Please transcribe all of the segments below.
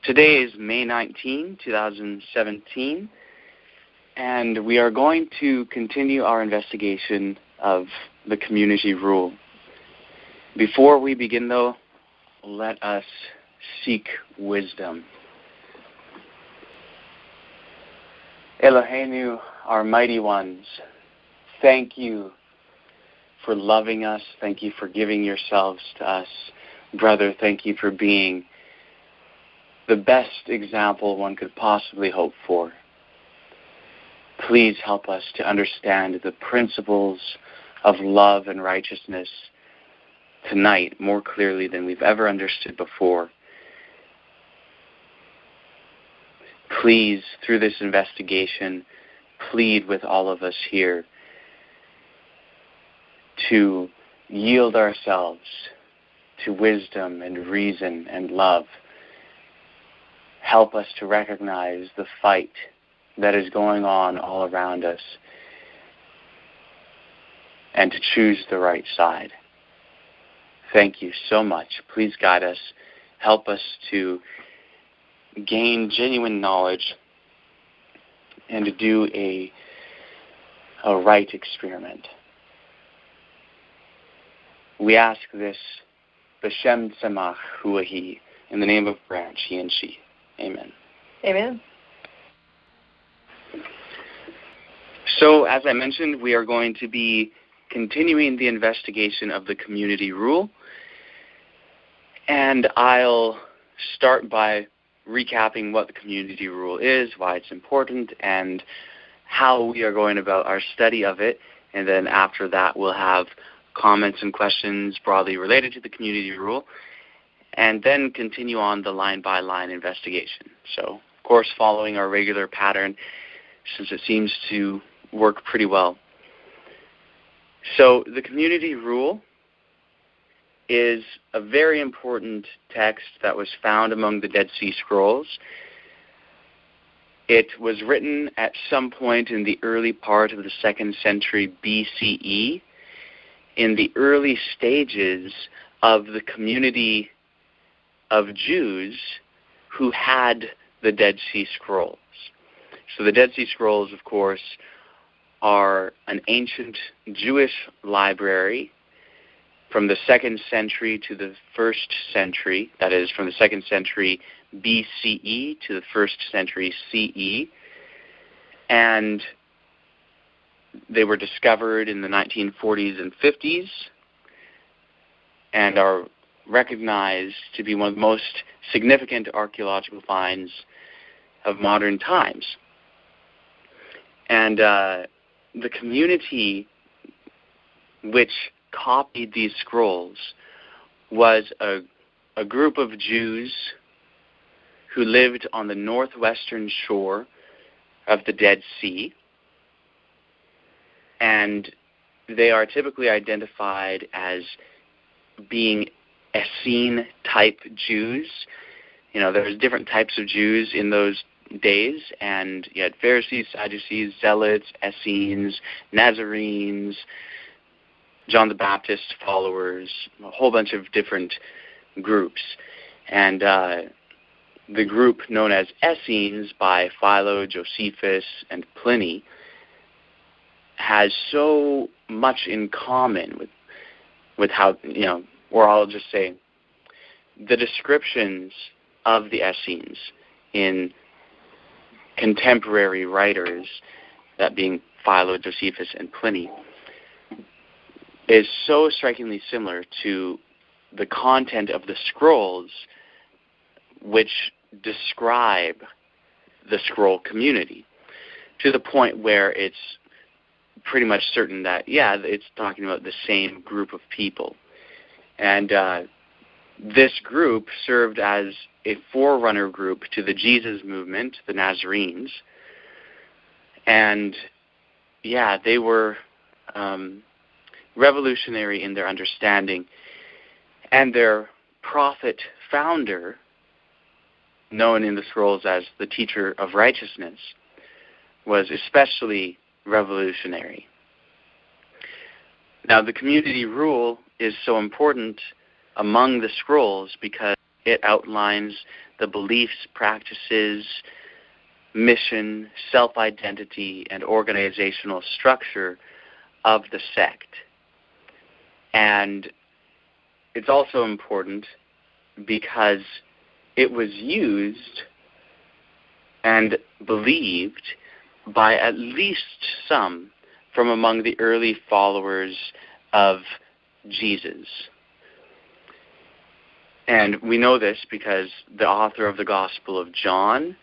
Today is May 19, 2017, and we are going to continue our investigation of the community rule. Before we begin, though, let us seek wisdom. Eloheinu, our mighty ones, thank you for loving us. Thank you for giving yourselves to us. Brother, thank you for being the best example one could possibly hope for. Please help us to understand the principles of love and righteousness tonight more clearly than we've ever understood before. Please, through this investigation, plead with all of us here to yield ourselves to wisdom and reason and love. Help us to recognize the fight that is going on all around us and to choose the right side. Thank you so much. Please guide us. Help us to gain genuine knowledge and to do a right experiment. We ask this B'Shem Tzemach Huahi, in the name of Branch, he and she. Amen. Amen. So, as I mentioned, we are going to be continuing the investigation of the community rule. And I'll start by recapping what the community rule is, why it's important, and how we are going about our study of it. And then after that, we'll have comments and questions broadly related to the community rule, and then continue on the line-by-line investigation. So, of course, following our regular pattern, since it seems to work pretty well. So the community rule is a very important text that was found among the Dead Sea Scrolls. It was written at some point in the early part of the 2nd century BCE, in the early stages of the community of Jews who had the Dead Sea Scrolls. So the Dead Sea Scrolls, of course, are an ancient Jewish library from the 2nd century to the 1st century, that is, from the 2nd century BCE to the 1st century CE, and they were discovered in the 1940s and 50s and are recognized to be one of the most significant archaeological finds of modern times. And the community which copied these scrolls was a group of Jews who lived on the northwestern shore of the Dead Sea, and they are typically identified as being Essene-type Jews. You know, there's different types of Jews in those days, and you had Pharisees, Sadducees, Zealots, Essenes, Nazarenes, John the Baptist followers, a whole bunch of different groups. And the group known as Essenes by Philo, Josephus, and Pliny has so much in common with how, you know, or I'll just say the descriptions of the Essenes in contemporary writers, that being Philo, Josephus, and Pliny, is so strikingly similar to the content of the scrolls which describe the scroll community, to the point where it's pretty much certain that, yeah, it's talking about the same group of people. And this group served as a forerunner group to the Jesus movement, the Nazarenes. And, yeah, they were revolutionary in their understanding. And their prophet founder, known in the scrolls as the teacher of righteousness, was especially revolutionary. Now, the community rule is so important among the scrolls because it outlines the beliefs, practices, mission, self-identity, and organizational structure of the sect. And it's also important because it was used and believed by at least some from among the early followers of Jesus. And we know this because the author of the Gospel of John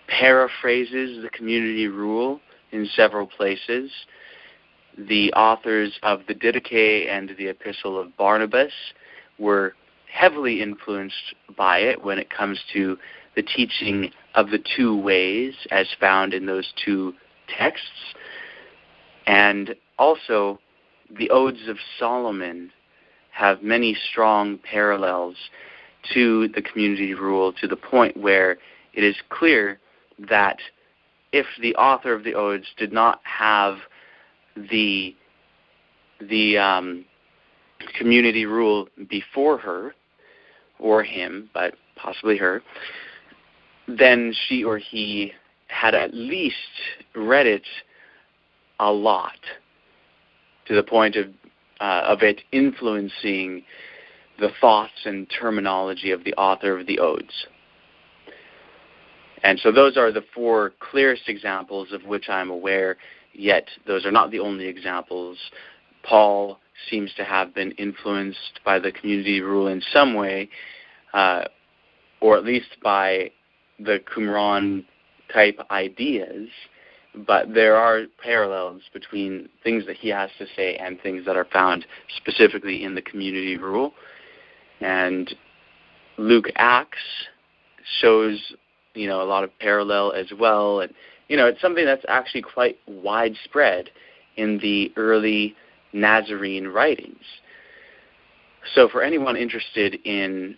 paraphrases the community rule in several places. The authors of the Didache and the Epistle of Barnabas were heavily influenced by it when it comes to the teaching of the two ways as found in those two texts. And also, the Odes of Solomon have many strong parallels to the community rule, to the point where it is clear that if the author of the Odes did not have the community rule before her, or him, but possibly her, then she or he had at least read it a lot, to the point of it influencing the thoughts and terminology of the author of the Odes. And so those are the four clearest examples of which I'm aware, yet those are not the only examples. Paul seems to have been influenced by the community rule in some way, or at least by the Qumran-type ideas, but there are parallels between things that he has to say and things that are found specifically in the community rule. And Luke Acts shows, a lot of parallel as well. And, it's something that's actually quite widespread in the early Nazarene writings. So for anyone interested in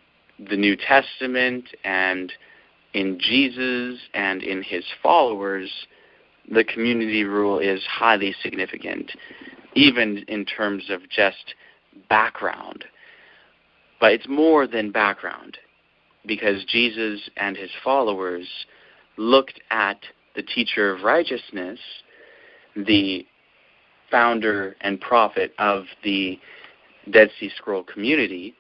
the New Testament and in Jesus and in his followers, the community rule is highly significant, even in terms of just background. But it's more than background, because Jesus and his followers looked at the teacher of righteousness, the founder and prophet of the Dead Sea Scroll community,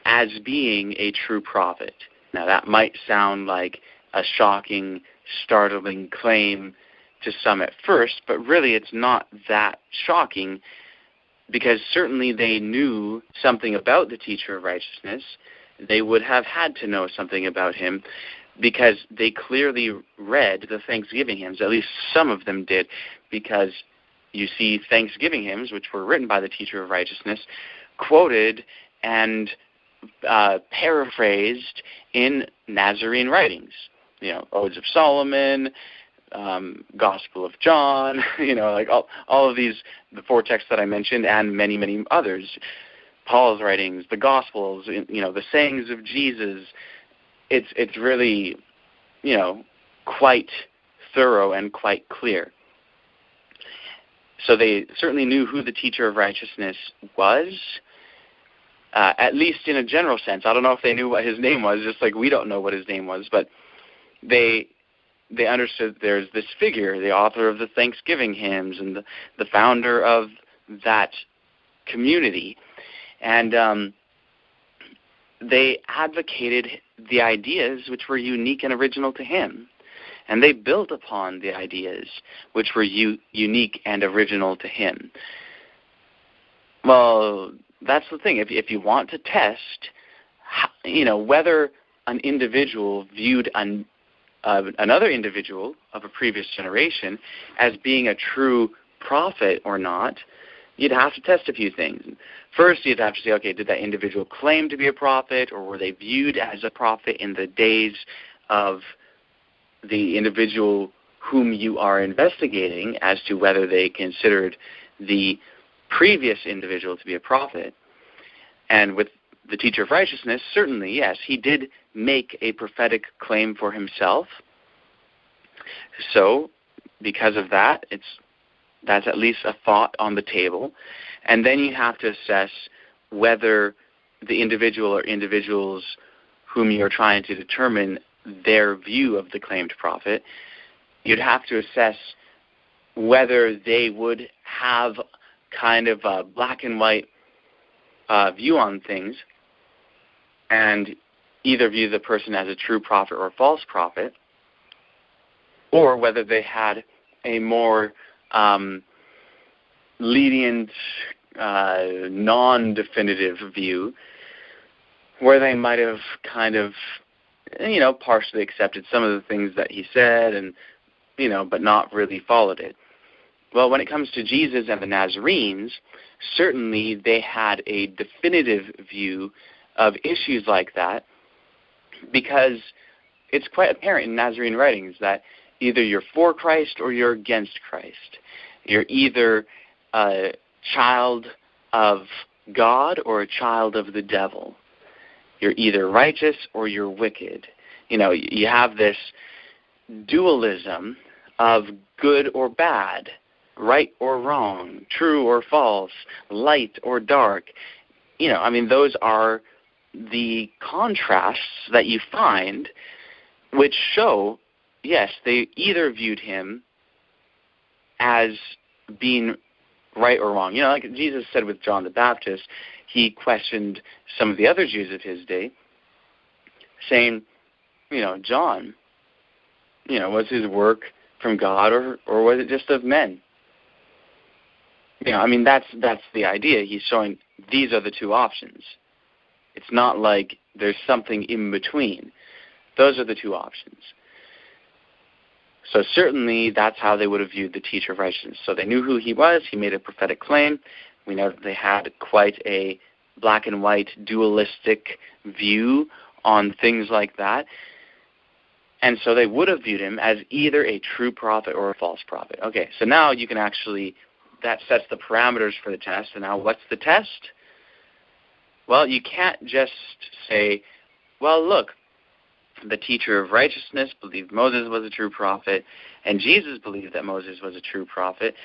as being a true prophet. Now, that might sound like a shocking, startling claim to some at first, but really it's not that shocking, because certainly they knew something about the teacher of righteousness. They would have had to know something about him, because they clearly read the Thanksgiving hymns. At least some of them did, because you see Thanksgiving hymns, which were written by the teacher of righteousness, quoted and paraphrased in Nazarene writings. Odes of Solomon, Gospel of John, like all of these, the four texts that I mentioned, and many, many others. Paul's writings, the Gospels, the sayings of Jesus. It's really, quite thorough and quite clear. So they certainly knew who the teacher of righteousness was, at least in a general sense. I don't know if they knew what his name was, just like we don't know what his name was, but they understood there's this figure, the author of the Thanksgiving hymns and the founder of that community. And they advocated the ideas which were unique and original to him. And they built upon the ideas which were unique and original to him. Well, that's the thing. If you want to test, whether an individual viewed another individual of a previous generation as being a true prophet or not, you'd have to test a few things. First, you'd have to say, okay, did that individual claim to be a prophet, or were they viewed as a prophet in the days of the individual whom you are investigating as to whether they considered the previous individual to be a prophet? And with the teacher of righteousness, certainly, yes, he did make a prophetic claim for himself. So, because of that, that's at least a thought on the table. And then you have to assess whether the individual or individuals whom you're trying to determine their view of the claimed prophet, you'd have to assess whether they would have kind of a black and white view on things and either view the person as a true prophet or a false prophet, or whether they had a more lenient, non-definitive view where they might have kind of, partially accepted some of the things that he said and, but not really followed it. Well, when it comes to Jesus and the Nazarenes, certainly they had a definitive view of issues like that, because it's quite apparent in Nazarene writings that either you're for Christ or you're against Christ. You're either a child of God or a child of the devil. You're either righteous or you're wicked. You have this dualism of good or bad, right or wrong, true or false, light or dark. Those are the contrasts that you find, which show, yes, they either viewed him as being right or wrong. Like Jesus said with John the Baptist, he questioned some of the other Jews of his day, saying, John, was his work from God or was it just of men? That's the idea. He's showing these are the two options. It's not like there's something in between. Those are the two options. So certainly that's how they would have viewed the teacher of righteousness. So they knew who he was. He made a prophetic claim. We know that they had quite a black and white dualistic view on things like that. And so they would have viewed him as either a true prophet or a false prophet. Okay, so now you can actually, that sets the parameters for the test. And now what's the test? Well, you can't just say, well, look, the teacher of righteousness believed Moses was a true prophet, and Jesus believed that Moses was a true prophet.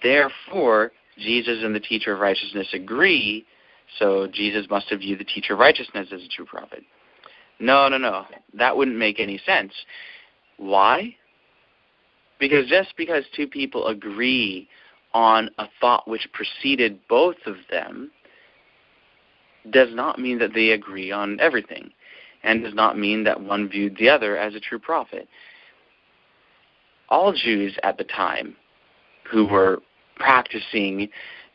Therefore, Jesus and the teacher of righteousness agree, so Jesus must have viewed the teacher of righteousness as a true prophet. No. That wouldn't make any sense. Why? Because just because two people agree on a thought which preceded both of them does not mean that they agree on everything, and does not mean that one viewed the other as a true prophet. All Jews at the time who were practicing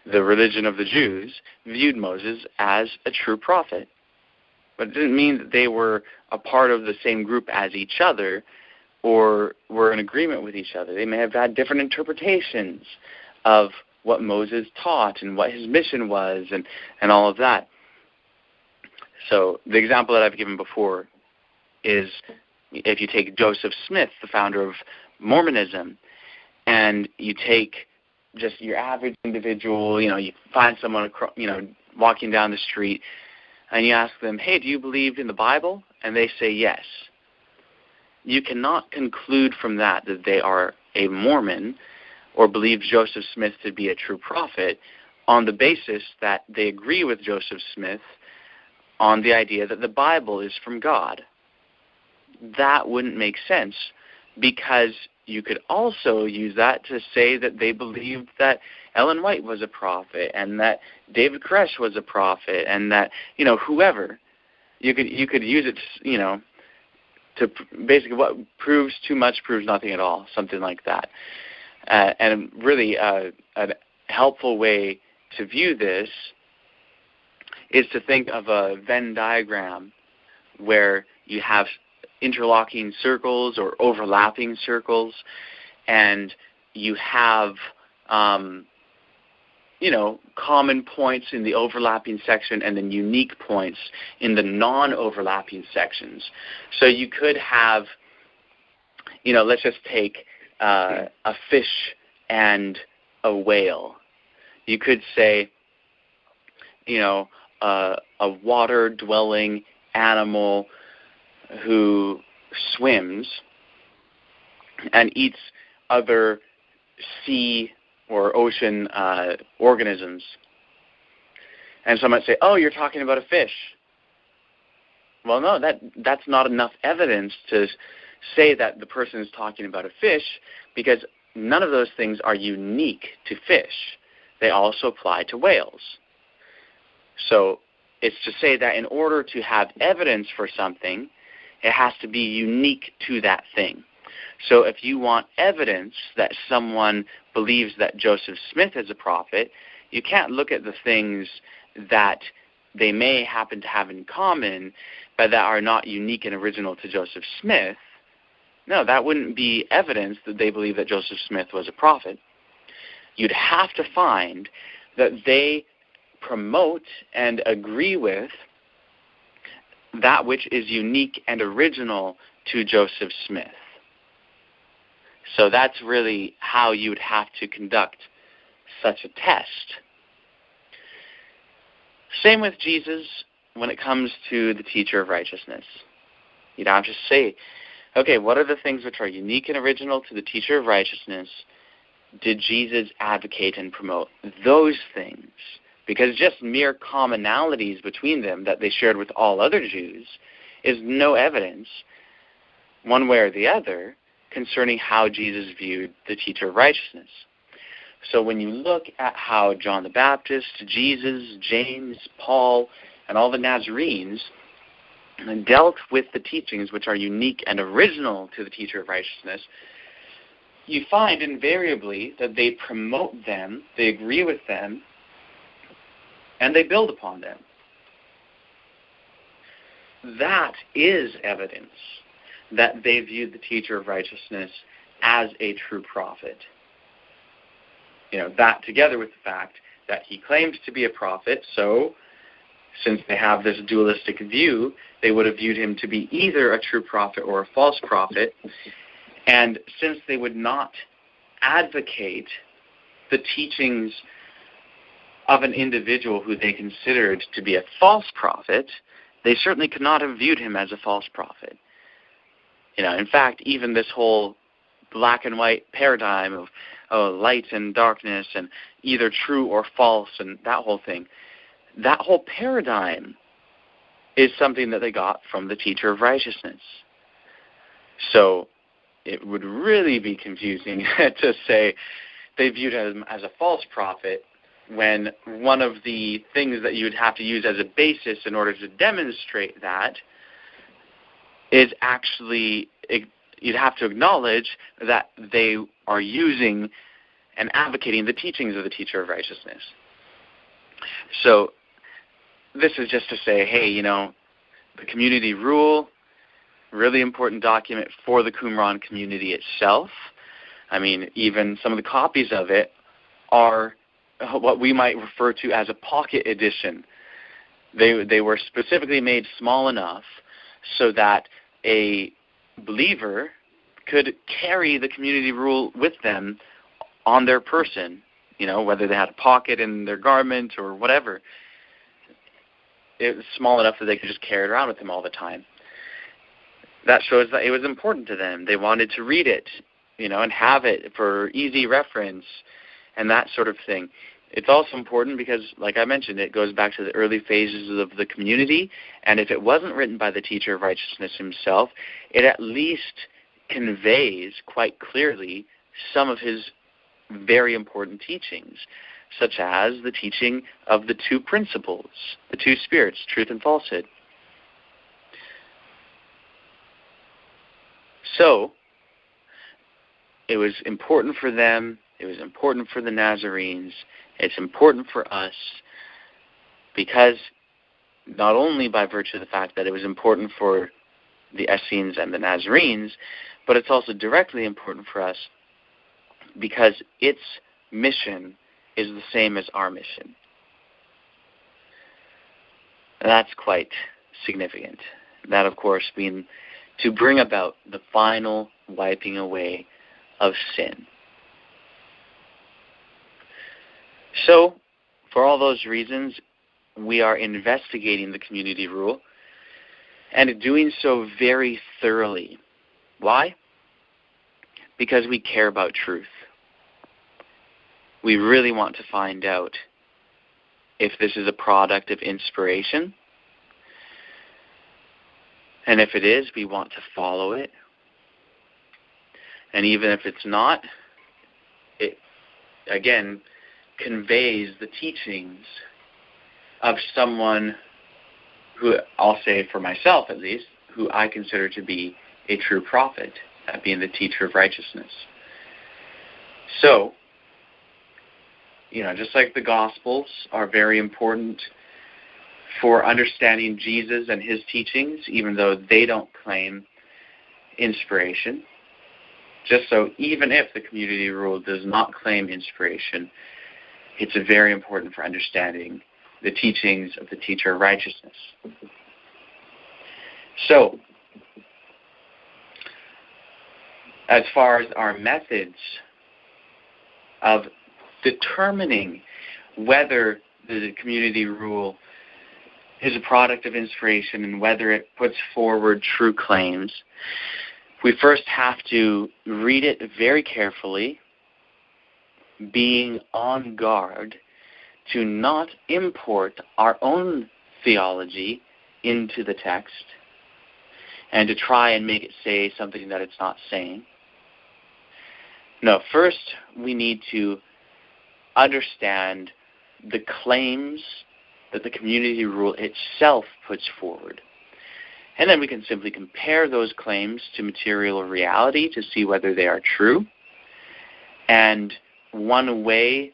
the religion of the Jews viewed Moses as a true prophet. But it didn't mean that they were a part of the same group as each other or were in agreement with each other. They may have had different interpretations of what Moses taught and what his mission was and all of that. So the example that I've given before is if you take Joseph Smith, the founder of Mormonism, and you take just your average individual, you find someone, walking down the street, and you ask them, hey, do you believe in the Bible? And they say yes. You cannot conclude from that they are a Mormon or believe Joseph Smith to be a true prophet on the basis that they agree with Joseph Smith on the idea that the Bible is from God. That wouldn't make sense, because you could also use that to say that they believed that Ellen White was a prophet and that David Koresh was a prophet and that, whoever. You could use it, to basically what proves too much proves nothing at all, something like that. And really a helpful way to view this is to think of a Venn diagram where you have interlocking circles or overlapping circles, and you have, common points in the overlapping section and then unique points in the non-overlapping sections. So you could have, let's just take a fish and a whale. You could say, a water-dwelling animal who swims and eats other sea or ocean organisms. And some might say, oh, you're talking about a fish. Well, no, that's not enough evidence to say that the person is talking about a fish, because none of those things are unique to fish. They also apply to whales. So it's to say that in order to have evidence for something, it has to be unique to that thing. So if you want evidence that someone believes that Joseph Smith is a prophet, you can't look at the things that they may happen to have in common, but that are not unique and original to Joseph Smith. No, that wouldn't be evidence that they believe that Joseph Smith was a prophet. You'd have to find that they promote and agree with that which is unique and original to Joseph Smith. So that's really how you would have to conduct such a test. Same with Jesus when it comes to the teacher of righteousness. You'd have to say, okay, what are the things which are unique and original to the teacher of righteousness? Did Jesus advocate and promote those things? Because just mere commonalities between them that they shared with all other Jews is no evidence, one way or the other, concerning how Jesus viewed the teacher of righteousness. So when you look at how John the Baptist, Jesus, James, Paul, and all the Nazarenes dealt with the teachings which are unique and original to the teacher of righteousness, you find invariably that they promote them, they agree with them, and they build upon them. That is evidence that they viewed the teacher of righteousness as a true prophet. That together with the fact that he claimed to be a prophet, so since they have this dualistic view, they would have viewed him to be either a true prophet or a false prophet. And since they would not advocate the teachings of an individual who they considered to be a false prophet, they certainly could not have viewed him as a false prophet. In fact, even this whole black and white paradigm of light and darkness and either true or false and that whole thing, that whole paradigm is something that they got from the teacher of righteousness. So it would really be confusing to say they viewed him as a false prophet when one of the things that you would have to use as a basis in order to demonstrate that is actually, you'd have to acknowledge that they are using and advocating the teachings of the teacher of righteousness. So this is just to say, hey, the community rule, really important document for the Qumran community itself. I mean, even some of the copies of it are what we might refer to as a pocket edition. They were specifically made small enough so that a believer could carry the community rule with them on their person, whether they had a pocket in their garment or whatever. It was small enough that they could just carry it around with them all the time. That shows that it was important to them. They wanted to read it, and have it for easy reference and that sort of thing. It's also important because, like I mentioned, it goes back to the early phases of the community, and if it wasn't written by the teacher of righteousness himself, it at least conveys quite clearly some of his very important teachings, such as the teaching of the two principles, the two spirits, truth and falsehood. So, it was important for them, it was important for the Nazarenes, it's important for us, because not only by virtue of the fact that it was important for the Essenes and the Nazarenes, but it's also directly important for us because its mission is the same as our mission. And that's quite significant. That, of course, being to bring about the final wiping away of sin. So, for all those reasons, we are investigating the community rule and doing so very thoroughly. Why? Because we care about truth. We really want to find out if this is a product of inspiration. And if it is, we want to follow it. And even if it's not, it, again, conveys the teachings of someone who, I'll say for myself at least, who I consider to be a true prophet, that being the teacher of righteousness. So, just like the Gospels are very important for understanding Jesus and his teachings, even though they don't claim inspiration, just so even if the community rule does not claim inspiration, it's very important for understanding the teachings of the teacher of righteousness. So, as far as our methods of determining whether the community rule is a product of inspiration and whether it puts forward true claims, we first have to read it very carefully, being on guard to not import our own theology into the text and to try and make it say something that it's not saying. No, first we need to understand the claims that the community rule itself puts forward. And then we can simply compare those claims to material reality to see whether they are true. And one way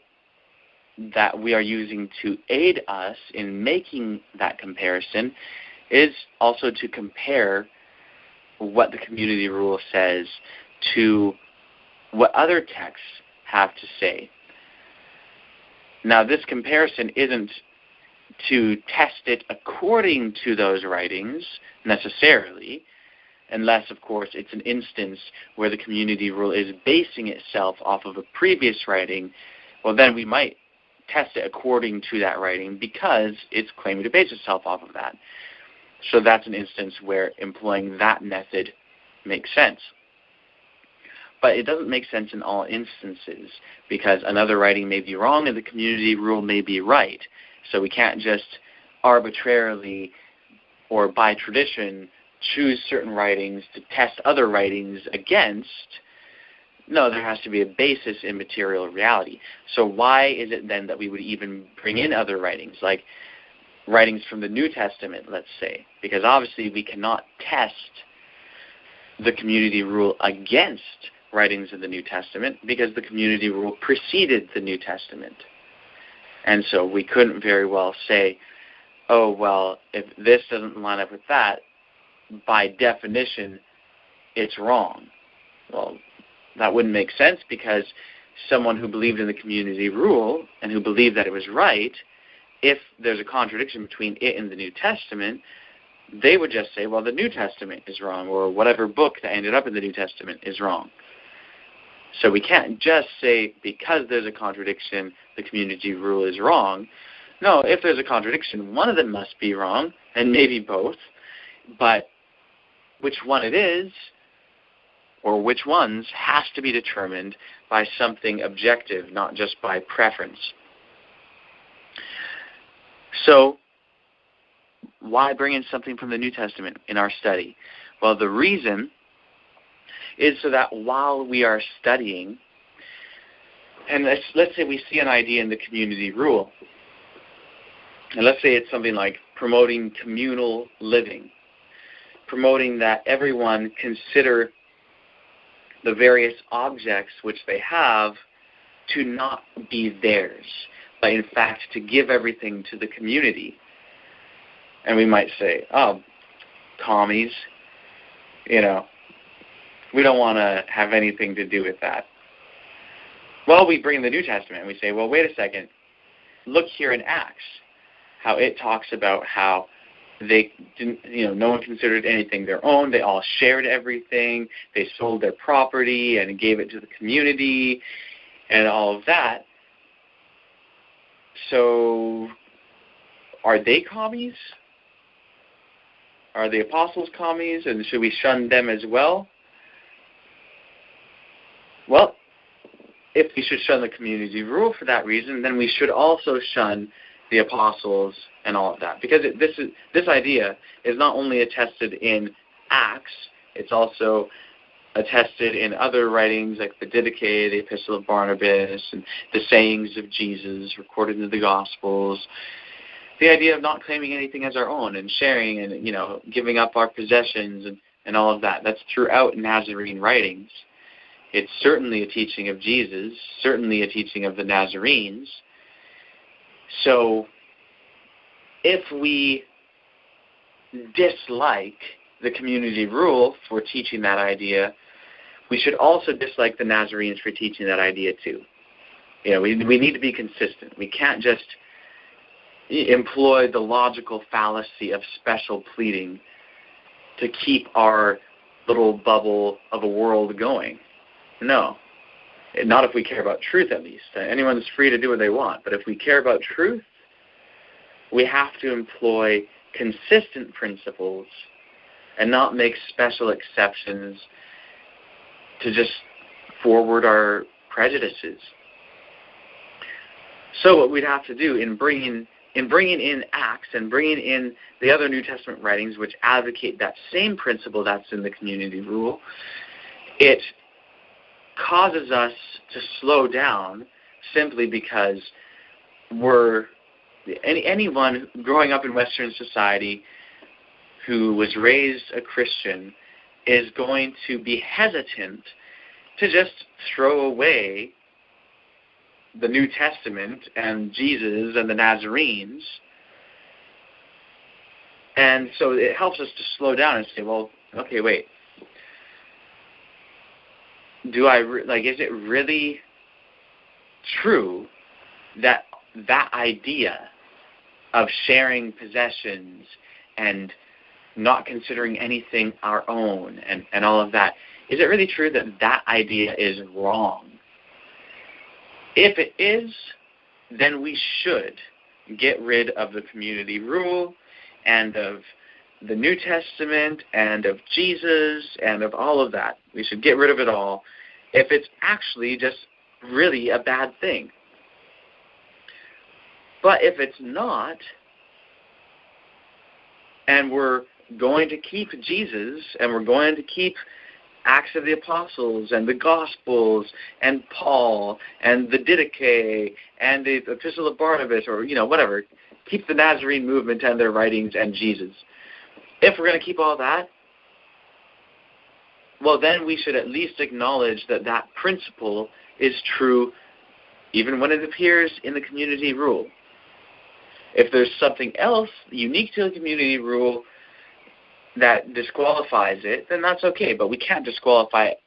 that we are using to aid us in making that comparison is also to compare what the community rule says to what other texts have to say. Now, this comparison isn't to test it according to those writings necessarily, unless, of course, it's an instance where the community rule is basing itself off of a previous writing. Well, then we might test it according to that writing because it's claiming to base itself off of that. So that's an instance where employing that method makes sense. But it doesn't make sense in all instances because another writing may be wrong and the community rule may be right. So we can't just arbitrarily or by tradition choose certain writings to test other writings against. No, there has to be a basis in material reality. So why is it then that we would even bring in other writings, like writings from the New Testament, let's say? Because obviously we cannot test the community rule against writings of the New Testament because the community rule preceded the New Testament. And so we couldn't very well say, oh, well, if this doesn't line up with that, by definition, it's wrong. Well, that wouldn't make sense because someone who believed in the community rule and who believed that it was right, if there's a contradiction between it and the New Testament, they would just say, well, the New Testament is wrong, or whatever book that ended up in the New Testament is wrong. So we can't just say because there's a contradiction, the community rule is wrong. No, if there's a contradiction, one of them must be wrong, and maybe both. But which one it is, or which ones, has to be determined by something objective, not just by preference. So why bring in something from the New Testament in our study? Well, the reason is so that while we are studying, and let's say we see an idea in the community rule, and let's say it's something like promoting communal living, promoting that everyone consider the various objects which they have to not be theirs, but in fact to give everything to the community. And we might say, oh, commies, we don't want to have anything to do with that. Well, we bring the New Testament and we say, well, wait a second. Look here in Acts, how it talks about how they didn't, no one considered anything their own. They all shared everything. They sold their property and gave it to the community and all of that. So are they commies? Are the apostles commies? And should we shun them as well? Well, if we should shun the community rule for that reason, then we should also shun the apostles, and all of that. Because this idea is not only attested in Acts, it's also attested in other writings like the Didache, the Epistle of Barnabas, and the sayings of Jesus recorded in the Gospels. The idea of not claiming anything as our own and sharing and, giving up our possessions and all of that. That's throughout Nazarene writings. It's certainly a teaching of Jesus, certainly a teaching of the Nazarenes. So if we dislike the community rule for teaching that idea, we should also dislike the Nazarenes for teaching that idea too. We need to be consistent. We can't just employ the logical fallacy of special pleading to keep our little bubble of a world going. No. Not if we care about truth, at least. Anyone's free to do what they want. But if we care about truth, we have to employ consistent principles and not make special exceptions to just forward our prejudices. So what we'd have to do in bringing in Acts and bringing in the other New Testament writings which advocate that same principle that's in the community rule, it causes us to slow down simply because anyone growing up in Western society who was raised a Christian is going to be hesitant to just throw away the New Testament and Jesus and the Nazarenes. And so it helps us to slow down and say, well, okay, wait. Is it really true that idea of sharing possessions and not considering anything our own and all of that, is it really true that idea is wrong? If it is, then we should get rid of the community rule and of the New Testament and of Jesus and of all of that. We should get rid of it all if it's actually just really a bad thing. But if it's not, and we're going to keep Jesus and we're going to keep Acts of the Apostles and the Gospels and Paul and the Didache and the Epistle of Barnabas or, whatever, keep the Nazarene movement and their writings and Jesus. If we're going to keep all that, well, then we should at least acknowledge that principle is true even when it appears in the community rule. If there's something else unique to the community rule that disqualifies it, then that's okay. But we can't disqualify it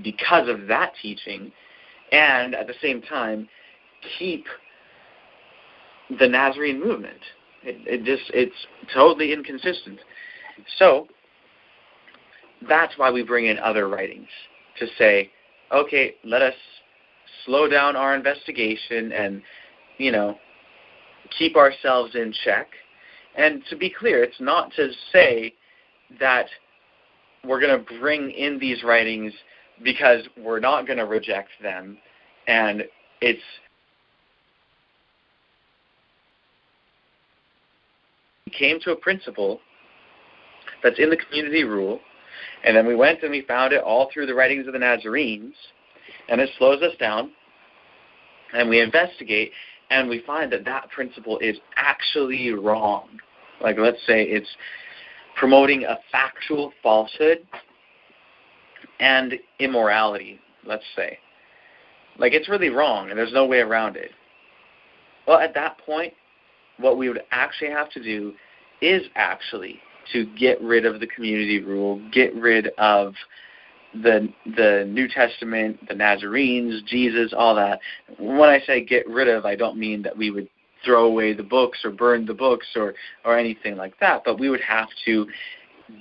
because of that teaching and at the same time keep the Nazarene movement. It's totally inconsistent. So that's why we bring in other writings to say, okay, let us slow down our investigation and, keep ourselves in check. And to be clear, it's not to say that we're going to bring in these writings because we're not going to reject them, and we came to a principle that's in the community rule, and then we went and we found it all through the writings of the Nazarenes, and it slows us down, and we investigate, and we find that principle is actually wrong. Like, let's say it's promoting a factual falsehood and immorality, let's say. Like, it's really wrong, and there's no way around it. Well, at that point, what we would actually have to do is actually to get rid of the community rule, get rid of the New Testament, the Nazarenes, Jesus, all that. When I say get rid of, I don't mean that we would throw away the books or burn the books or anything like that, but we would have to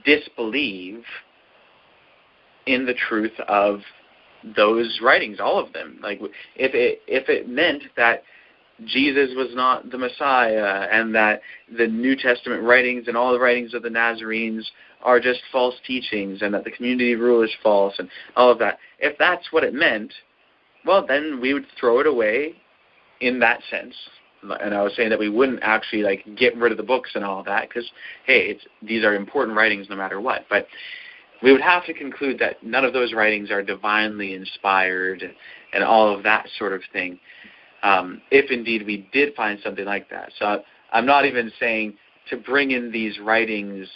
disbelieve in the truth of those writings, all of them. Like, if it meant that Jesus was not the Messiah and that the New Testament writings and all the writings of the Nazarenes are just false teachings and that the community rule is false and all of that, if that's what it meant, well, then we would throw it away in that sense And I was saying that we wouldn't actually like get rid of the books and all of that because, hey, these are important writings no matter what. But we would have to conclude that none of those writings are divinely inspired and all of that sort of thing, if indeed we did find something like that. So I'm not even saying to bring in these writings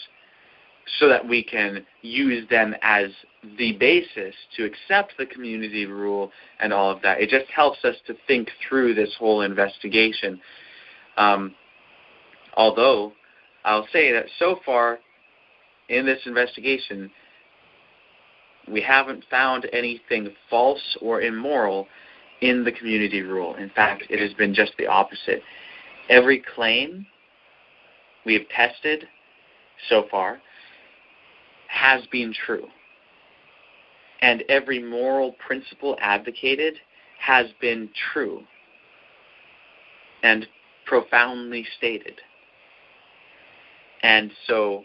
so that we can use them as the basis to accept the community rule and all of that. It just helps us to think through this whole investigation. Although I'll say that so far in this investigation, we haven't found anything false or immoral in the community rule. In fact, it has been just the opposite. Every claim we have tested so far has been true. And every moral principle advocated has been true and profoundly stated. And so,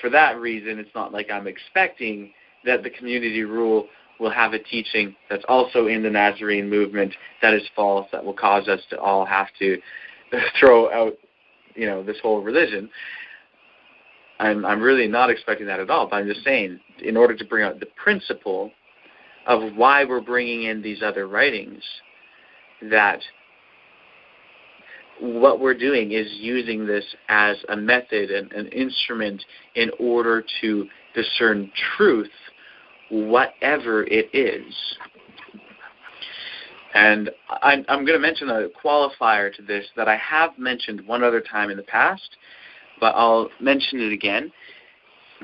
for that reason, it's not like I'm expecting that the community rule will have a teaching that's also in the Nazarene movement that is false, that will cause us to all have to throw out, this whole religion. I'm really not expecting that at all, but I'm just saying, in order to bring out the principle of why we're bringing in these other writings, that what we're doing is using this as a method and an instrument in order to discern truth, whatever it is. And I'm going to mention a qualifier to this that I have mentioned one other time in the past, but I'll mention it again.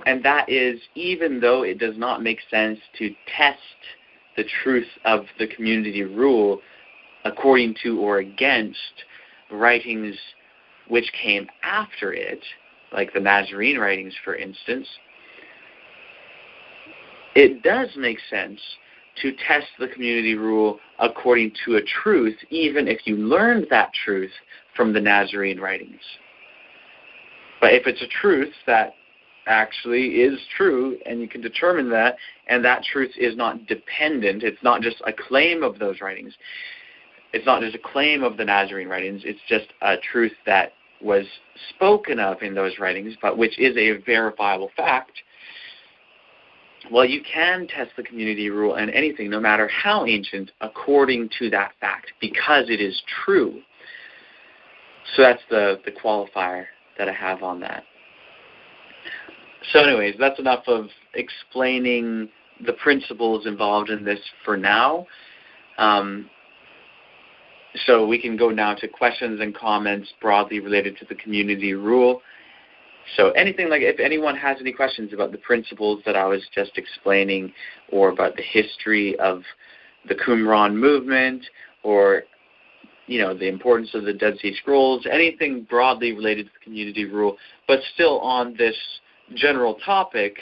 And that is, even though it does not make sense to test the truth of the community rule according to or against writings which came after it, like the Nazarene writings, for instance, it does make sense to test the community rule according to a truth, even if you learned that truth from the Nazarene writings. But if it's a truth that actually is true, and you can determine that, and that truth is not dependent, it's not just a claim of those writings, it's not just a claim of the Nazarene writings, it's just a truth that was spoken of in those writings, but which is a verifiable fact, well, you can test the community rule and anything, no matter how ancient, according to that fact, because it is true. So that's the qualifier that I have on that. So anyways, that's enough of explaining the principles involved in this for now. So we can go now to questions and comments broadly related to the community rule. So anything, like if anyone has any questions about the principles that I was just explaining, or about the history of the Qumran movement, or the importance of the Dead Sea Scrolls, anything broadly related to the community rule, but still on this general topic.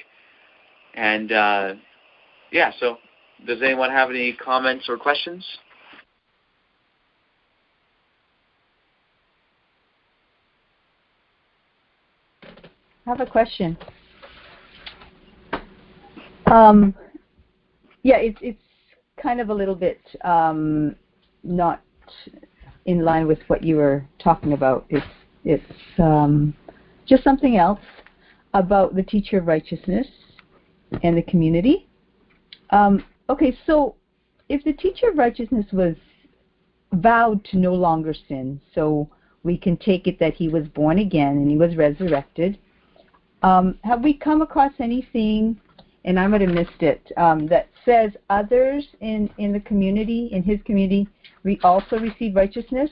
And so does anyone have any comments or questions? I have a question. It's kind of a little bit not in line with what you were talking about. It's just something else about the teacher of righteousness and the community. So if the teacher of righteousness was vowed to no longer sin, so we can take it that he was born again and he was resurrected, have we come across anything, and I might have missed it, that says others in the community, in his community, we also receive righteousness?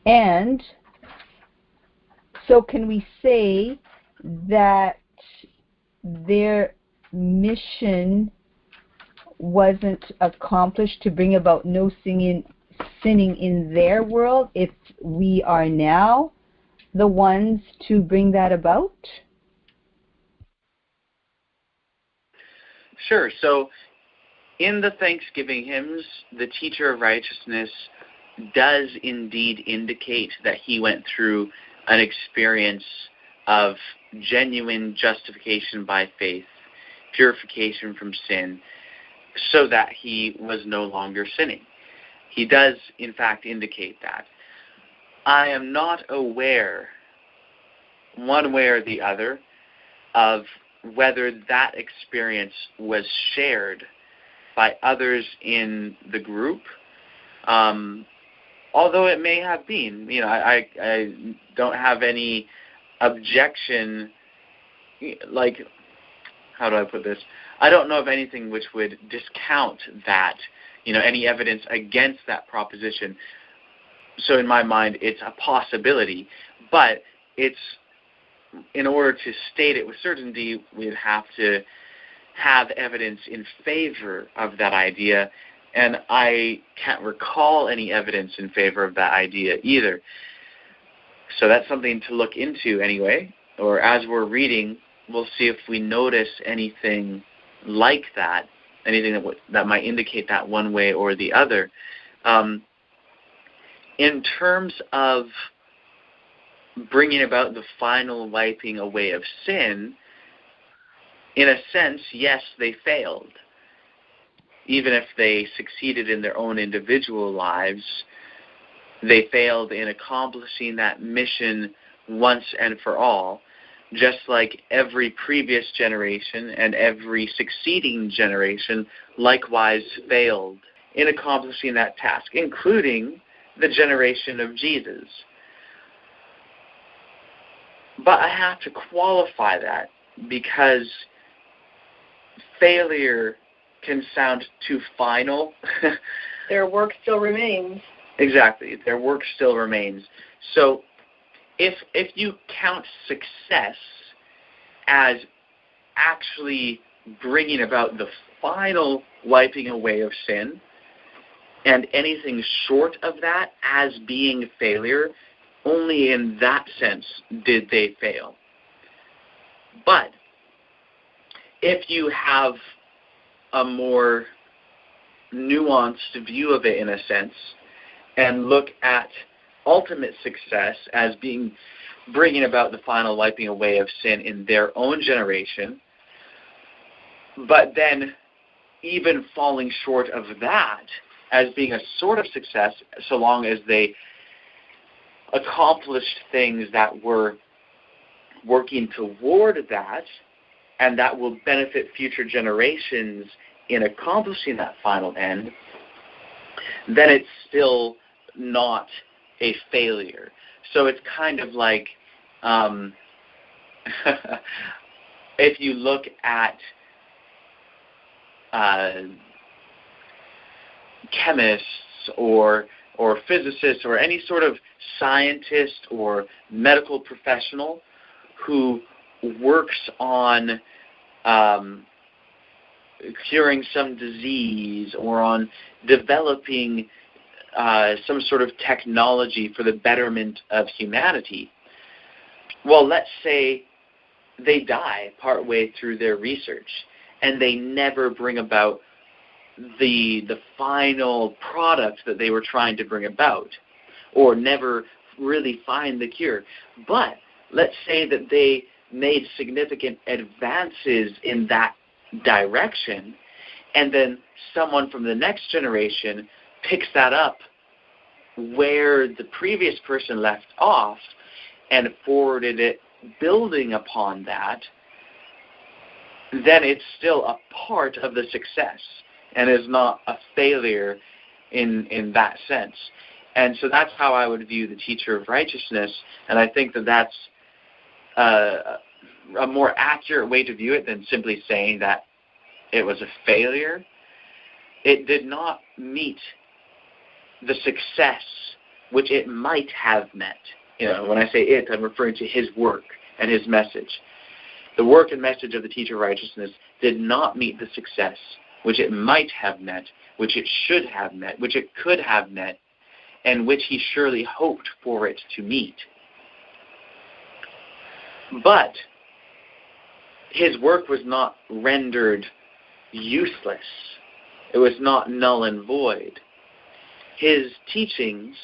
And so can we say that their mission wasn't accomplished to bring about no sinning in their world if we are now the ones to bring that about? Sure. So in the Thanksgiving hymns, the teacher of righteousness does indeed indicate that he went through an experience of genuine justification by faith, purification from sin, so that he was no longer sinning. He does, in fact, indicate that. I am not aware, one way or the other, of whether that experience was shared by others in the group, although it may have been. I don't have any objection, like, how do I put this? I don't know of anything which would discount that, any evidence against that proposition. So in my mind, it's a possibility, but it's, in order to state it with certainty, we'd have to have evidence in favor of that idea, and I can't recall any evidence in favor of that idea either. So that's something to look into anyway, or as we're reading, we'll see if we notice anything like that, anything that might indicate that one way or the other. In terms of bringing about the final wiping away of sin, in a sense, yes, they failed. Even if they succeeded in their own individual lives, they failed in accomplishing that mission once and for all, just like every previous generation and every succeeding generation likewise failed in accomplishing that task, including the generation of Jesus. But I have to qualify that, because failure can sound too final. Their work still remains. Exactly. Their work still remains. So if you count success as actually bringing about the final wiping away of sin, and anything short of that as being failure, only in that sense did they fail. But if you have a more nuanced view of it, in a sense, and look at ultimate success as being bringing about the final wiping away of sin in their own generation, but then even falling short of that as being a sort of success, so long as they accomplished things that were working toward that, and that will benefit future generations in accomplishing that final end, then it's still not a failure. So it's kind of like, if you look at chemists or physicists or any sort of scientist or medical professional who works on curing some disease or on developing some sort of technology for the betterment of humanity. Well, let's say they die partway through their research and they never bring about the final product that they were trying to bring about, or never really find the cure. But let's say that they made significant advances in that direction, and then someone from the next generation picks that up where the previous person left off and forwarded it, building upon that, then it's still a part of the success and is not a failure in that sense. And so that's how I would view the teacher of righteousness, and I think that that's a more accurate way to view it than simply saying that it was a failure. It did not meet the success which it might have met. When I say it, I'm referring to his work and his message. The work and message of the teacher of righteousness did not meet the success which it might have met, which it should have met, which it could have met, and which he surely hoped for it to meet. But his work was not rendered useless. It was not null and void. His teachings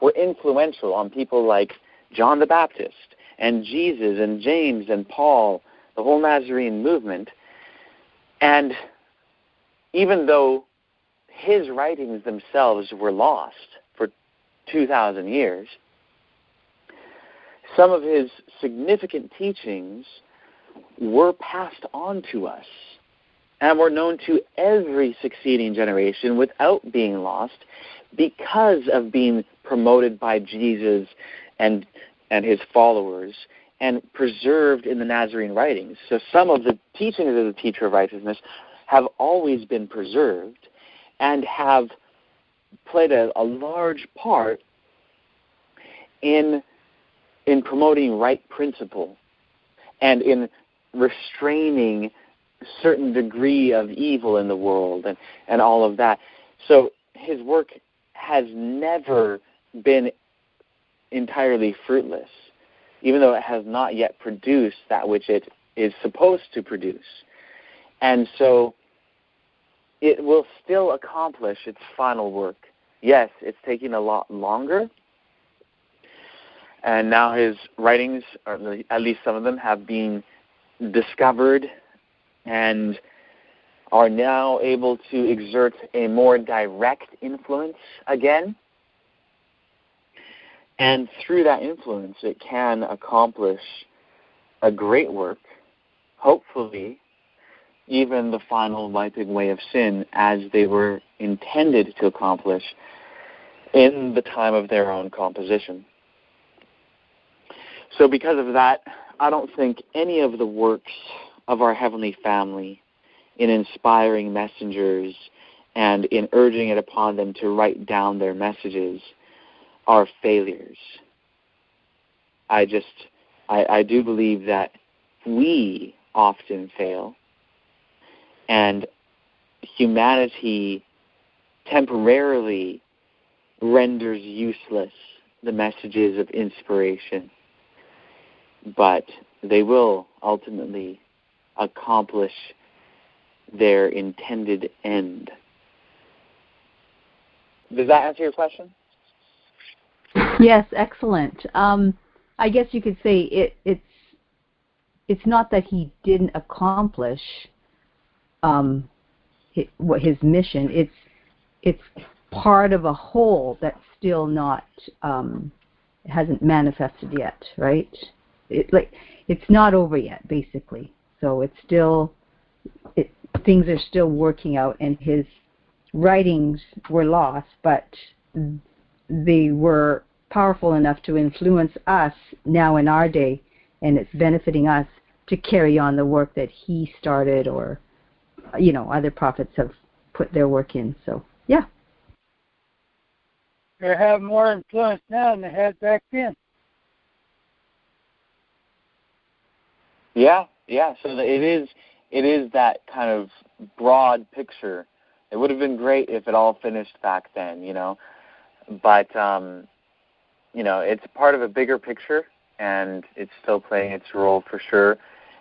were influential on people like John the Baptist and Jesus and James and Paul, the whole Nazarene movement. And even though his writings themselves were lost for 2,000 years, some of his significant teachings were passed on to us and were known to every succeeding generation without being lost because of being promoted by Jesus and his followers and preserved in the Nazarene writings. So some of the teachings of the teacher of righteousness have always been preserved and have played a large part in promoting right principle and in restraining a certain degree of evil in the world and all of that. So his work has never been entirely fruitless, even though it has not yet produced that which it is supposed to produce. And so it will still accomplish its final work. Yes, it's taking a lot longer, and now his writings, or at least some of them, have been discovered and are now able to exert a more direct influence again. And through that influence, it can accomplish a great work, hopefully even the final wiping away of sin as they were intended to accomplish in the time of their own composition. So because of that, I don't think any of the works of our Heavenly Family in inspiring messengers and in urging it upon them to write down their messages are failures. I do believe that we often fail, and humanity temporarily renders useless the messages of inspiration, but they will ultimately accomplish their intended end. Does that answer your question? Yes, excellent. I guess you could say it's not that he didn't accomplish his mission. It's part of a whole that's still not hasn't manifested yet, right? It's not over yet, basically. So it's still things are still working out, and his writings were lost, but they were powerful enough to influence us now in our day, and it's benefiting us to carry on the work that he started, or other prophets have put their work in. So yeah, they have more influence now than they had back then. Yeah. So it is that kind of broad picture. It would have been great if it all finished back then, but it's part of a bigger picture, and it's still playing its role for sure.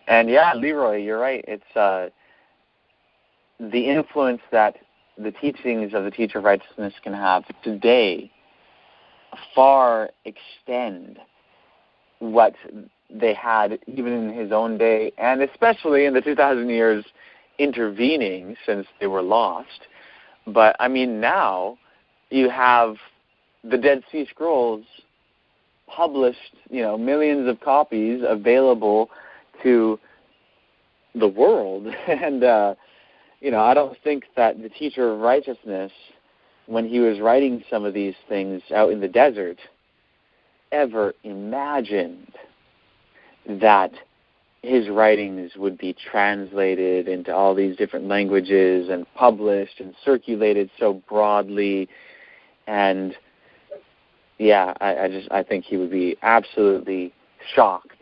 And yeah, Leroy, you're right. It's the influence that the teachings of the teacher of righteousness can have today far extend what they had even in his own day, and especially in the 2,000 years intervening since they were lost. But I mean, now you have the Dead Sea Scrolls published, millions of copies available to the world. And, I don't think that the teacher of righteousness, when he was writing some of these things out in the desert, ever imagined that his writings would be translated into all these different languages and published and circulated so broadly. And yeah, I think he would be absolutely shocked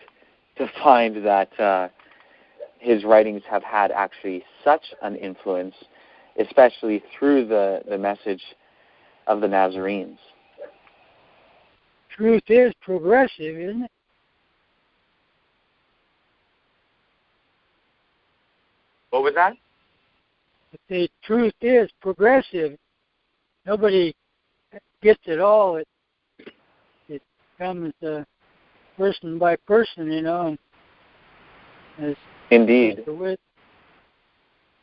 to find that his writings have had actually such an influence, especially through the message of the Nazarenes. Truth is progressive, isn't it? What was that? The truth is progressive. Nobody gets it all. It comes person by person, and as Indeed.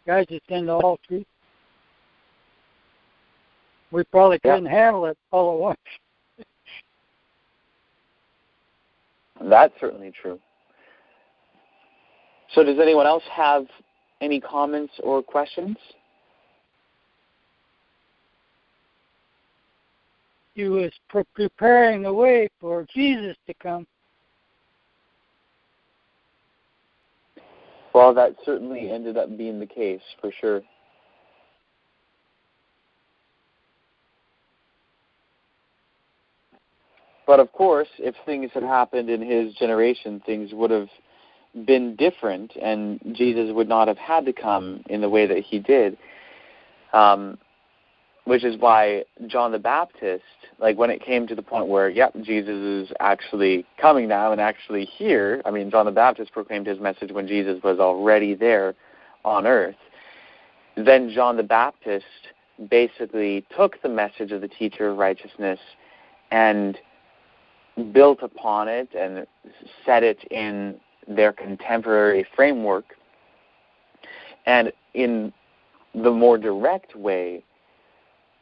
guys attend all truth. we probably couldn't handle it all at once. That's certainly true. So does anyone else have any comments or questions? He was preparing the way for Jesus to come. Well, that certainly ended up being the case, for sure. But of course, if things had happened in his generation, things would have been different, and Jesus would not have had to come in the way that he did. Which is why John the Baptist, like when it came to the point where, Jesus is actually coming now and actually here. I mean, John the Baptist proclaimed his message when Jesus was already there on earth. Then John the Baptist basically took the message of the teacher of righteousness and built upon it and set it in their contemporary framework. And in the more direct way,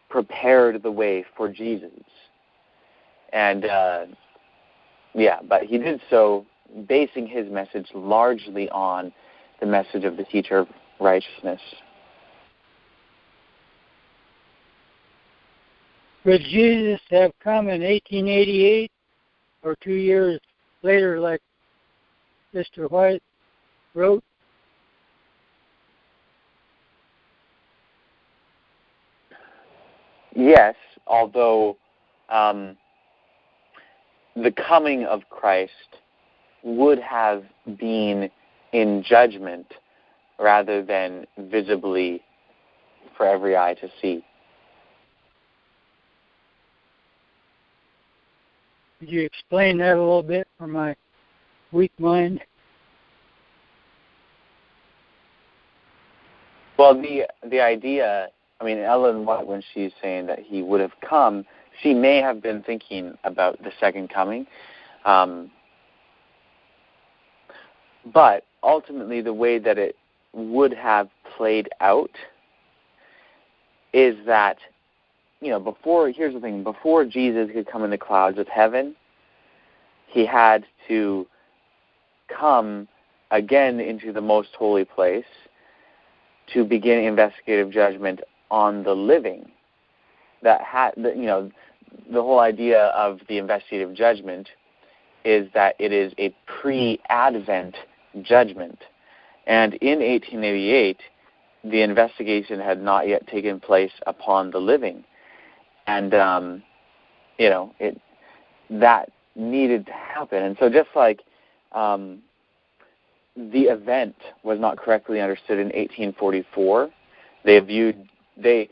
prepared the way for Jesus. And, but he did so basing his message largely on the message of the teacher of righteousness. Would Jesus have come in 1888 or 2 years later, like Mr. White wrote? Yes, although the coming of Christ would have been in judgment rather than visibly for every eye to see. Could you explain that a little bit for my weak mind? Well, the idea, I mean, Ellen White, when she's saying that he would have come, she may have been thinking about the second coming. But ultimately, the way that it would have played out is that, here's the thing, before Jesus could come in the clouds of heaven, he had to come again into the most holy place to begin investigative judgment on the living. The whole idea of the investigative judgment is that it is a pre-Advent judgment. And in 1888, the investigation had not yet taken place upon the living. And, that needed to happen. And so just like the event was not correctly understood in 1844, they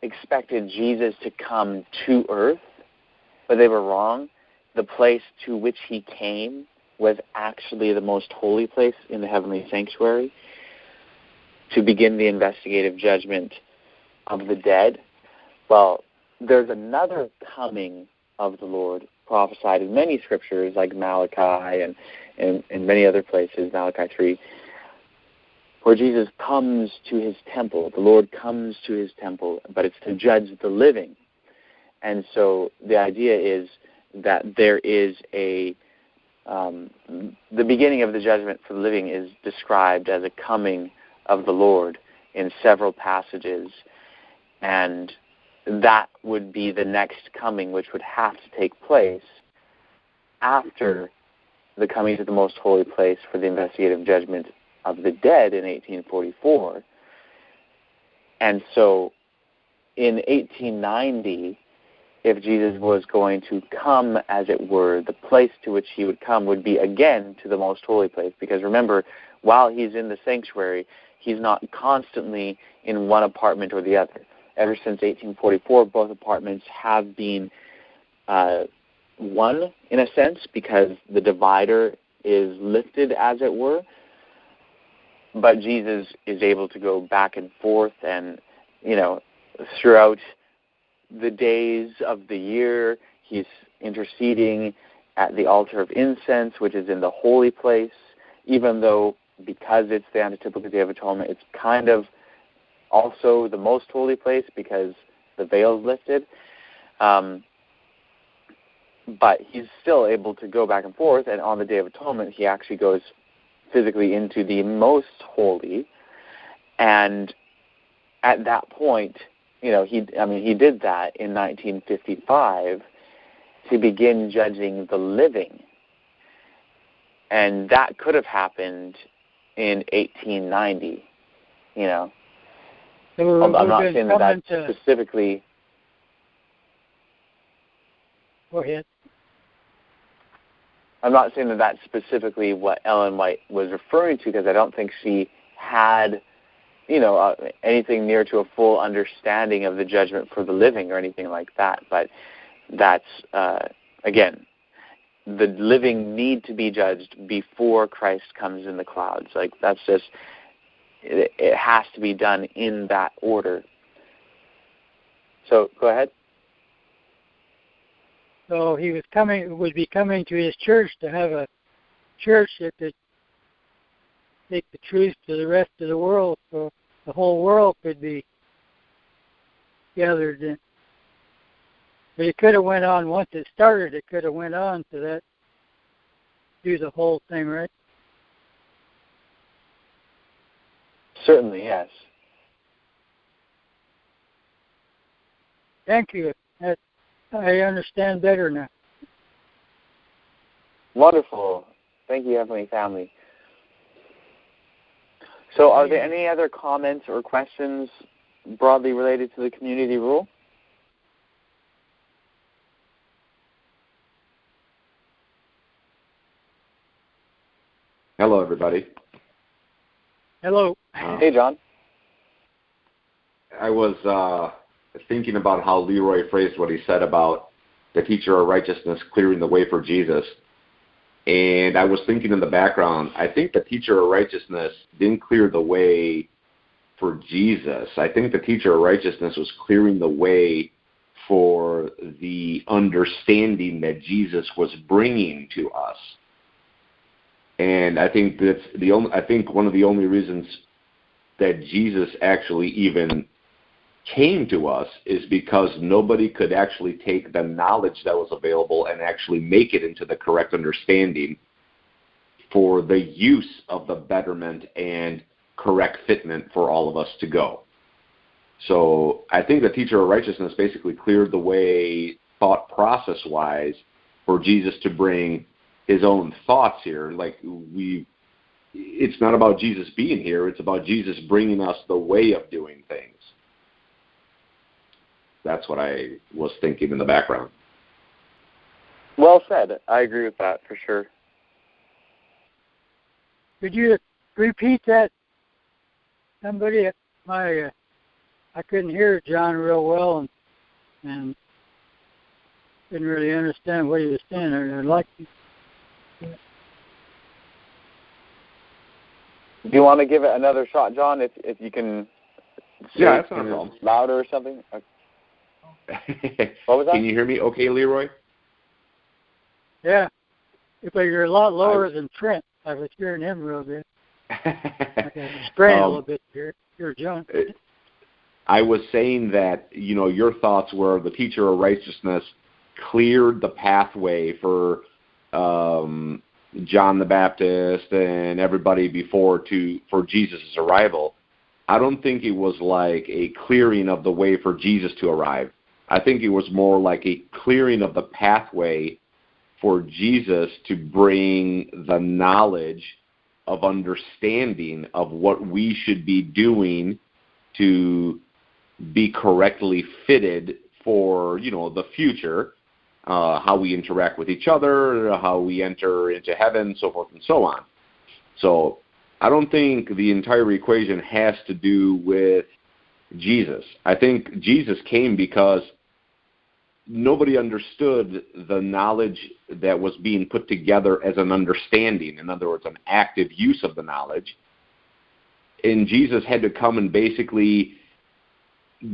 expected Jesus to come to earth, but they were wrong. The place to which he came was actually the most holy place in the heavenly sanctuary to begin the investigative judgment of the dead. Well, there's another coming of the Lord prophesied in many scriptures like Malachi and many other places, Malachi 3, where Jesus comes to his temple. The Lord comes to his temple, but it's to judge the living. And so the idea is that there is the beginning of the judgment for the living is described as a coming of the Lord in several passages, and that would be the next coming, which would have to take place after the coming to the most holy place for the investigative judgment of the dead in 1844. And so in 1890, if Jesus was going to come, as it were, the place to which he would come would be again to the most holy place. Because remember, while he's in the sanctuary, he's not constantly in one apartment or the other. Ever since 1844, both apartments have been one, in a sense, because the divider is lifted, as it were. But Jesus is able to go back and forth and, throughout the days of the year, he's interceding at the altar of incense, which is in the holy place, even though because it's the antitypical Day of Atonement, it's kind of also the most holy place because the veil's lifted. But he's still able to go back and forth, and on the Day of Atonement, he actually goes physically into the most holy. And at that point, he did that in 1955 to begin judging the living. And that could have happened in 1890, I'm not saying that specifically. Go ahead. I'm not saying that that's specifically what Ellen White was referring to, because I don't think she had, anything near to a full understanding of the judgment for the living or anything like that. But that's, again, the living need to be judged before Christ comes in the clouds. Like, that's just, it has to be done in that order. So, go ahead. So he would be coming to his church to have a church that could take the truth to the rest of the world, so the whole world could be gathered in. But it could have went on, once it started, it could have went on to that, do the whole thing, right? Certainly, yes. Thank you. I understand better now. Wonderful. Thank you, Heavenly Family. So are there any other comments or questions broadly related to the community rule? Hello, everybody. Hello. Hey, John. I was thinking about how Leroy phrased what he said about the teacher of righteousness clearing the way for Jesus. And I was thinking in the background, I think the teacher of righteousness didn't clear the way for Jesus. I think the teacher of righteousness was clearing the way for the understanding that Jesus was bringing to us. And I think that's one of the only reasons that Jesus actually even came to us is because nobody could actually take the knowledge that was available and actually make it into the correct understanding for the use of the betterment and correct fitment for all of us to go. So I think the teacher of righteousness basically cleared the way thought process-wise for Jesus to bring his own thoughts here. It's not about Jesus being here, it's about Jesus bringing us the way of doing things. That's what I was thinking in the background. Well said. I agree with that for sure. Could you repeat that? Somebody, I couldn't hear John real well and didn't really understand what he was saying. I'd like to. Do you want to give it another shot, John? If you can say that's not a problem. Louder or something? What was that? Can you hear me okay, Leroy? Yeah. But you're a lot lower than Trent. I was hearing him real good. Okay, spraying a little bit here, John. I was saying that, your thoughts were the teacher of righteousness cleared the pathway for John the Baptist and everybody for Jesus' arrival. I don't think it was like a clearing of the way for Jesus to arrive. I think it was more like a clearing of the pathway for Jesus to bring the knowledge of understanding of what we should be doing to be correctly fitted for, the future, how we interact with each other, how we enter into heaven, so forth and so on. So I don't think the entire equation has to do with Jesus. I think Jesus came because nobody understood the knowledge that was being put together as an understanding. In other words, an active use of the knowledge. And Jesus had to come and basically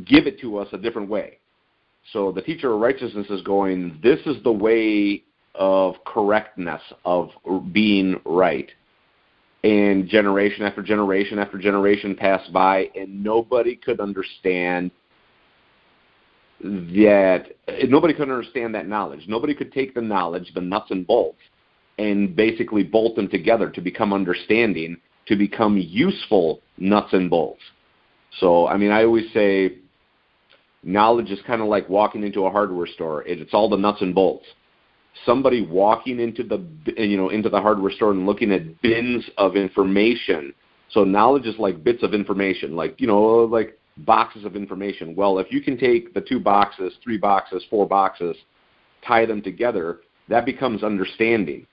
give it to us a different way. So the teacher of righteousness is going, this is the way of correctness, of being right. And generation after generation after generation passed by, and nobody could understand that nobody could understand that knowledge. Nobody could take the knowledge, the nuts and bolts, and basically bolt them together to become understanding, to become useful nuts and bolts. So, I mean, I always say knowledge is kind of like walking into a hardware store. It's all the nuts and bolts. Somebody walking into the hardware store and looking at bins of information. So knowledge is like bits of information, like boxes of information. Well, if you can take the 2 boxes, 3 boxes, 4 boxes, tie them together, that becomes understanding.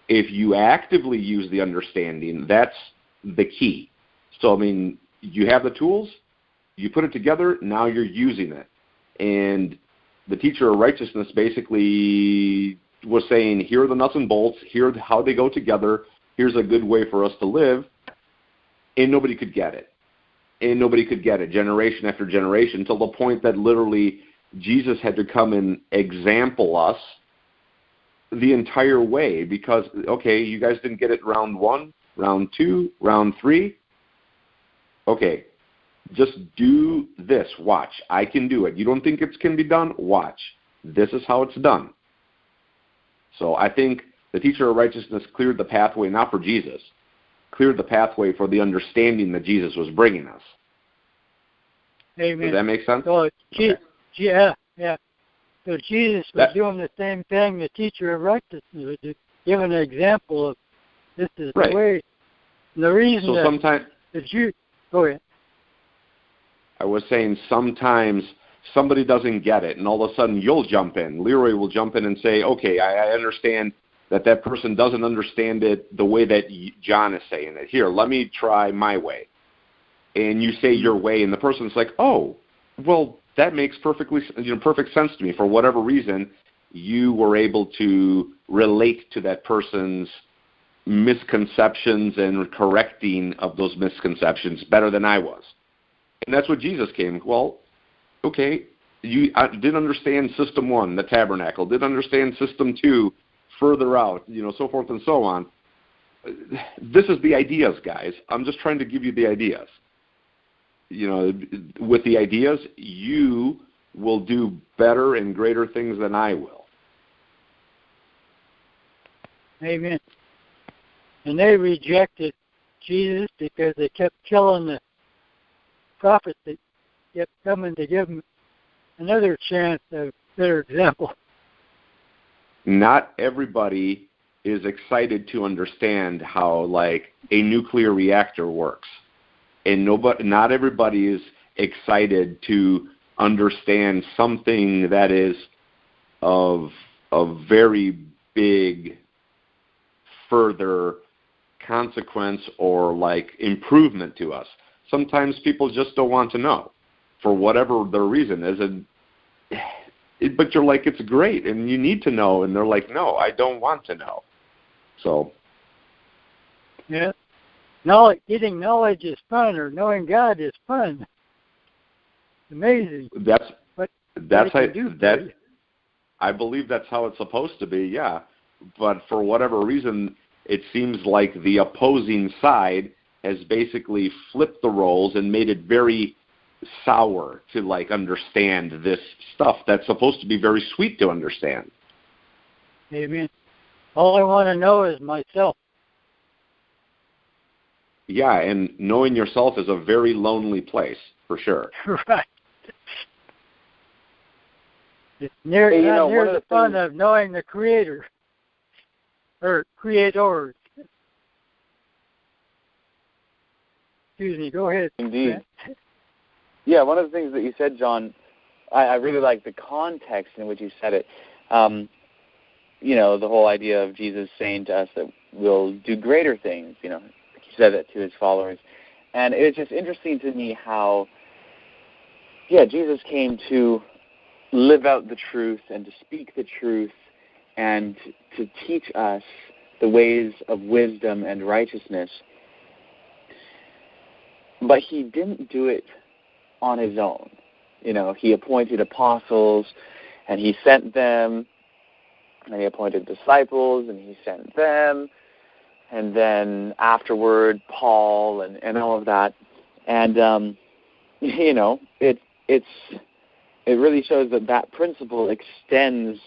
If you actively use the understanding, that's the key. So, I mean, you have the tools, you put it together, now you're using it. And the teacher of righteousness basically was saying, here are the nuts and bolts, here's how they go together, here's a good way for us to live, and nobody could get it. And nobody could get it, generation after generation, till the point that literally Jesus had to come and example us the entire way because, okay, you guys didn't get it round 1, round 2, round 3. Okay, just do this. Watch. I can do it. You don't think it can be done? Watch. This is how it's done. So I think the teacher of righteousness cleared the pathway, not for Jesus, cleared the pathway for the understanding that Jesus was bringing us. Amen. Does that make sense? So, Okay. Yeah. So Jesus was doing the same thing the teacher of righteousness was giving an example of this is right. the way. And the reason so sometimes go ahead. I was saying sometimes somebody doesn't get it, and all of a sudden you'll jump in. Leroy will jump in and say, okay, I understand that person doesn't understand it the way that John is saying it. Here, let me try my way. And you say your way, and the person's like, oh, well, that makes perfect sense to me. For whatever reason, you were able to relate to that person's misconceptions and correcting of those misconceptions better than I was. And that's what Jesus came. Well, okay, I didn't understand system 1, the tabernacle, didn't understand system 2, further out, so forth and so on. This is the ideas, guys. I'm just trying to give you the ideas. With the ideas, you will do better and greater things than I will. Amen. And they rejected Jesus because they kept killing the prophets that kept coming to give them another chance of a better example. Not everybody is excited to understand how, like, a nuclear reactor works. And not everybody is excited to understand something that is of very big further consequence or like improvement to us. Sometimes people just don't want to know for whatever their reason is, but you're like, it's great and you need to know, and they're like, no, I don't want to know. So yeah. Getting knowledge is fun, or knowing God is fun. Amazing. I believe that's how it's supposed to be, yeah. But for whatever reason, it seems like the opposing side has basically flipped the roles and made it very sour to like understand this stuff that's supposed to be very sweet to understand. Amen. All I want to know is myself. Yeah, and knowing yourself is a very lonely place, for sure. Right. It's near the fun of knowing the Creator, or Creators. Excuse me, go ahead. Indeed. Yeah, one of the things that you said, John, I really like the context in which you said it. The whole idea of Jesus saying to us that we'll do greater things, He said that to his followers. And it's just interesting to me how, Jesus came to live out the truth and to speak the truth and to teach us the ways of wisdom and righteousness. But he didn't do it on his own. He appointed apostles and he sent them, and he appointed disciples and he sent them. And then afterward, Paul and all of that. And, it's it really shows that principle extends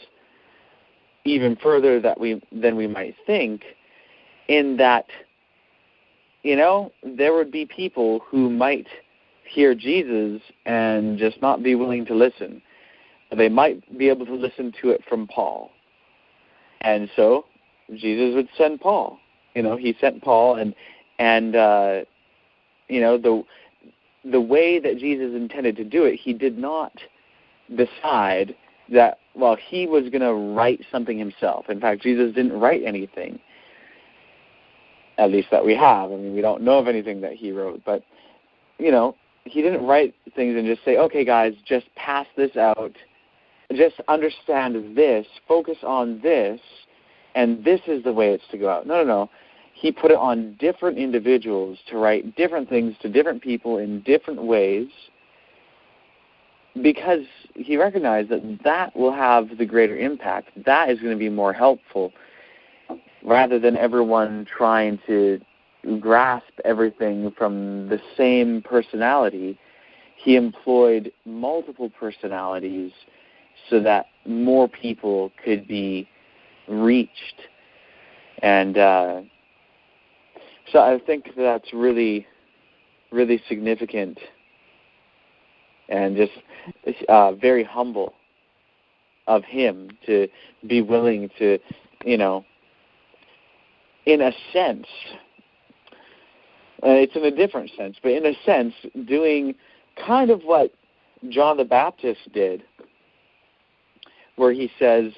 even further than we might think, in that, there would be people who might hear Jesus and just not be willing to listen. They might be able to listen to it from Paul. And so Jesus would send Paul. He sent Paul, and the way that Jesus intended to do it, he did not decide that, he was going to write something himself. In fact, Jesus didn't write anything, at least that we have. We don't know of anything that he wrote, but, he didn't write things and just say, okay, guys, just pass this out. Just understand this, focus on this, and this is the way it's to go out. No. He put it on different individuals to write different things to different people in different ways, because he recognized that will have the greater impact. That is going to be more helpful, rather than everyone trying to grasp everything from the same personality. He employed multiple personalities so that more people could be reached. And so I think that's really, really significant, and just very humble of him to be willing to, in a sense, it's in a different sense, but in a sense, doing kind of what John the Baptist did, where he says,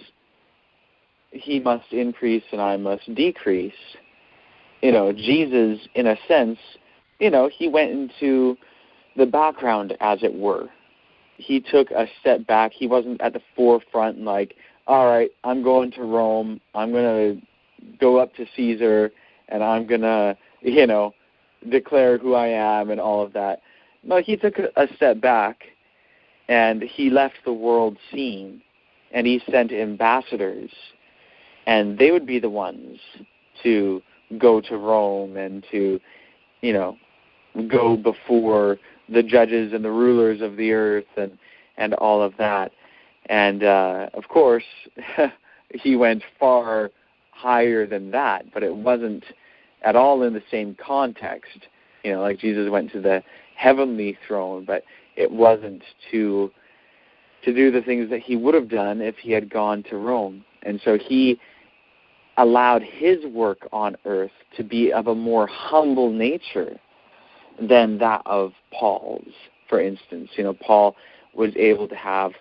he must increase and I must decrease. Jesus, in a sense, he went into the background, as it were. He took a step back. He wasn't at the forefront like, all right, I'm going to Rome. I'm going to go up to Caesar, and I'm going to, declare who I am and all of that. No, he took a step back, and he left the world scene, and he sent ambassadors, and they would be the ones to go to Rome and to, go before the judges and the rulers of the earth and all of that. And, of course, he went far higher than that, but it wasn't at all in the same context. Like Jesus went to the heavenly throne, but it wasn't to do the things that he would have done if he had gone to Rome. And so he allowed his work on earth to be of a more humble nature than that of Paul's, for instance. Paul was able to have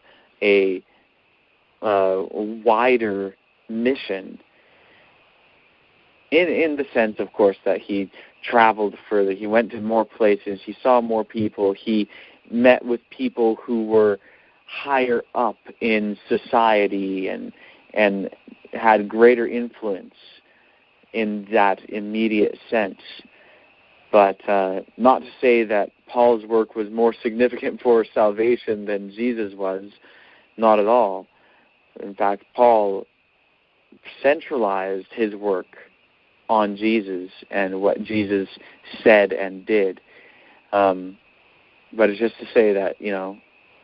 a wider mission in the sense, of course, that he traveled further. He went to more places. He saw more people. He met with people who were higher up in society and had greater influence in that immediate sense. But not to say that Paul's work was more significant for salvation than Jesus was. Not at all. In fact, Paul centralized his work on Jesus and what Jesus said and did. But it's just to say that,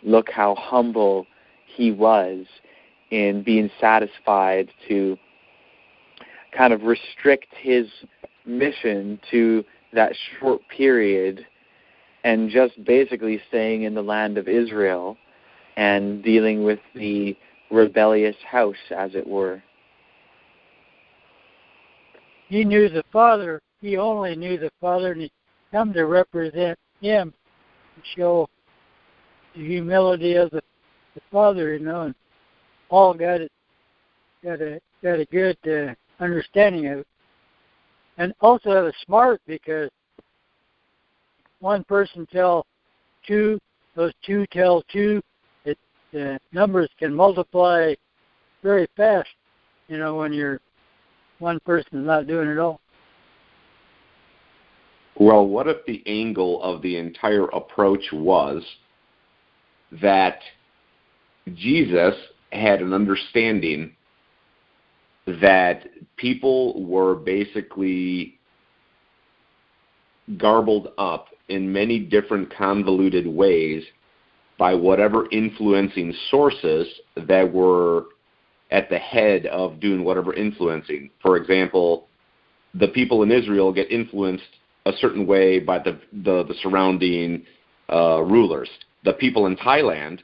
look how humble he was in being satisfied to kind of restrict his mission to that short period and just basically staying in the land of Israel and dealing with the rebellious house, as it were. He knew the Father. He only knew the Father, and he come to represent him, to show the humility of the Father, and Paul got a good understanding of it, and also it was smart because one person tell two, those two tell two. The numbers can multiply very fast, when you're one person is not doing it all. Well, what if the angle of the entire approach was that Jesus had an understanding that people were basically garbled up in many different convoluted ways by whatever influencing sources that were at the head of doing whatever influencing. For example, the people in Israel get influenced a certain way by the surrounding rulers. The people in Thailand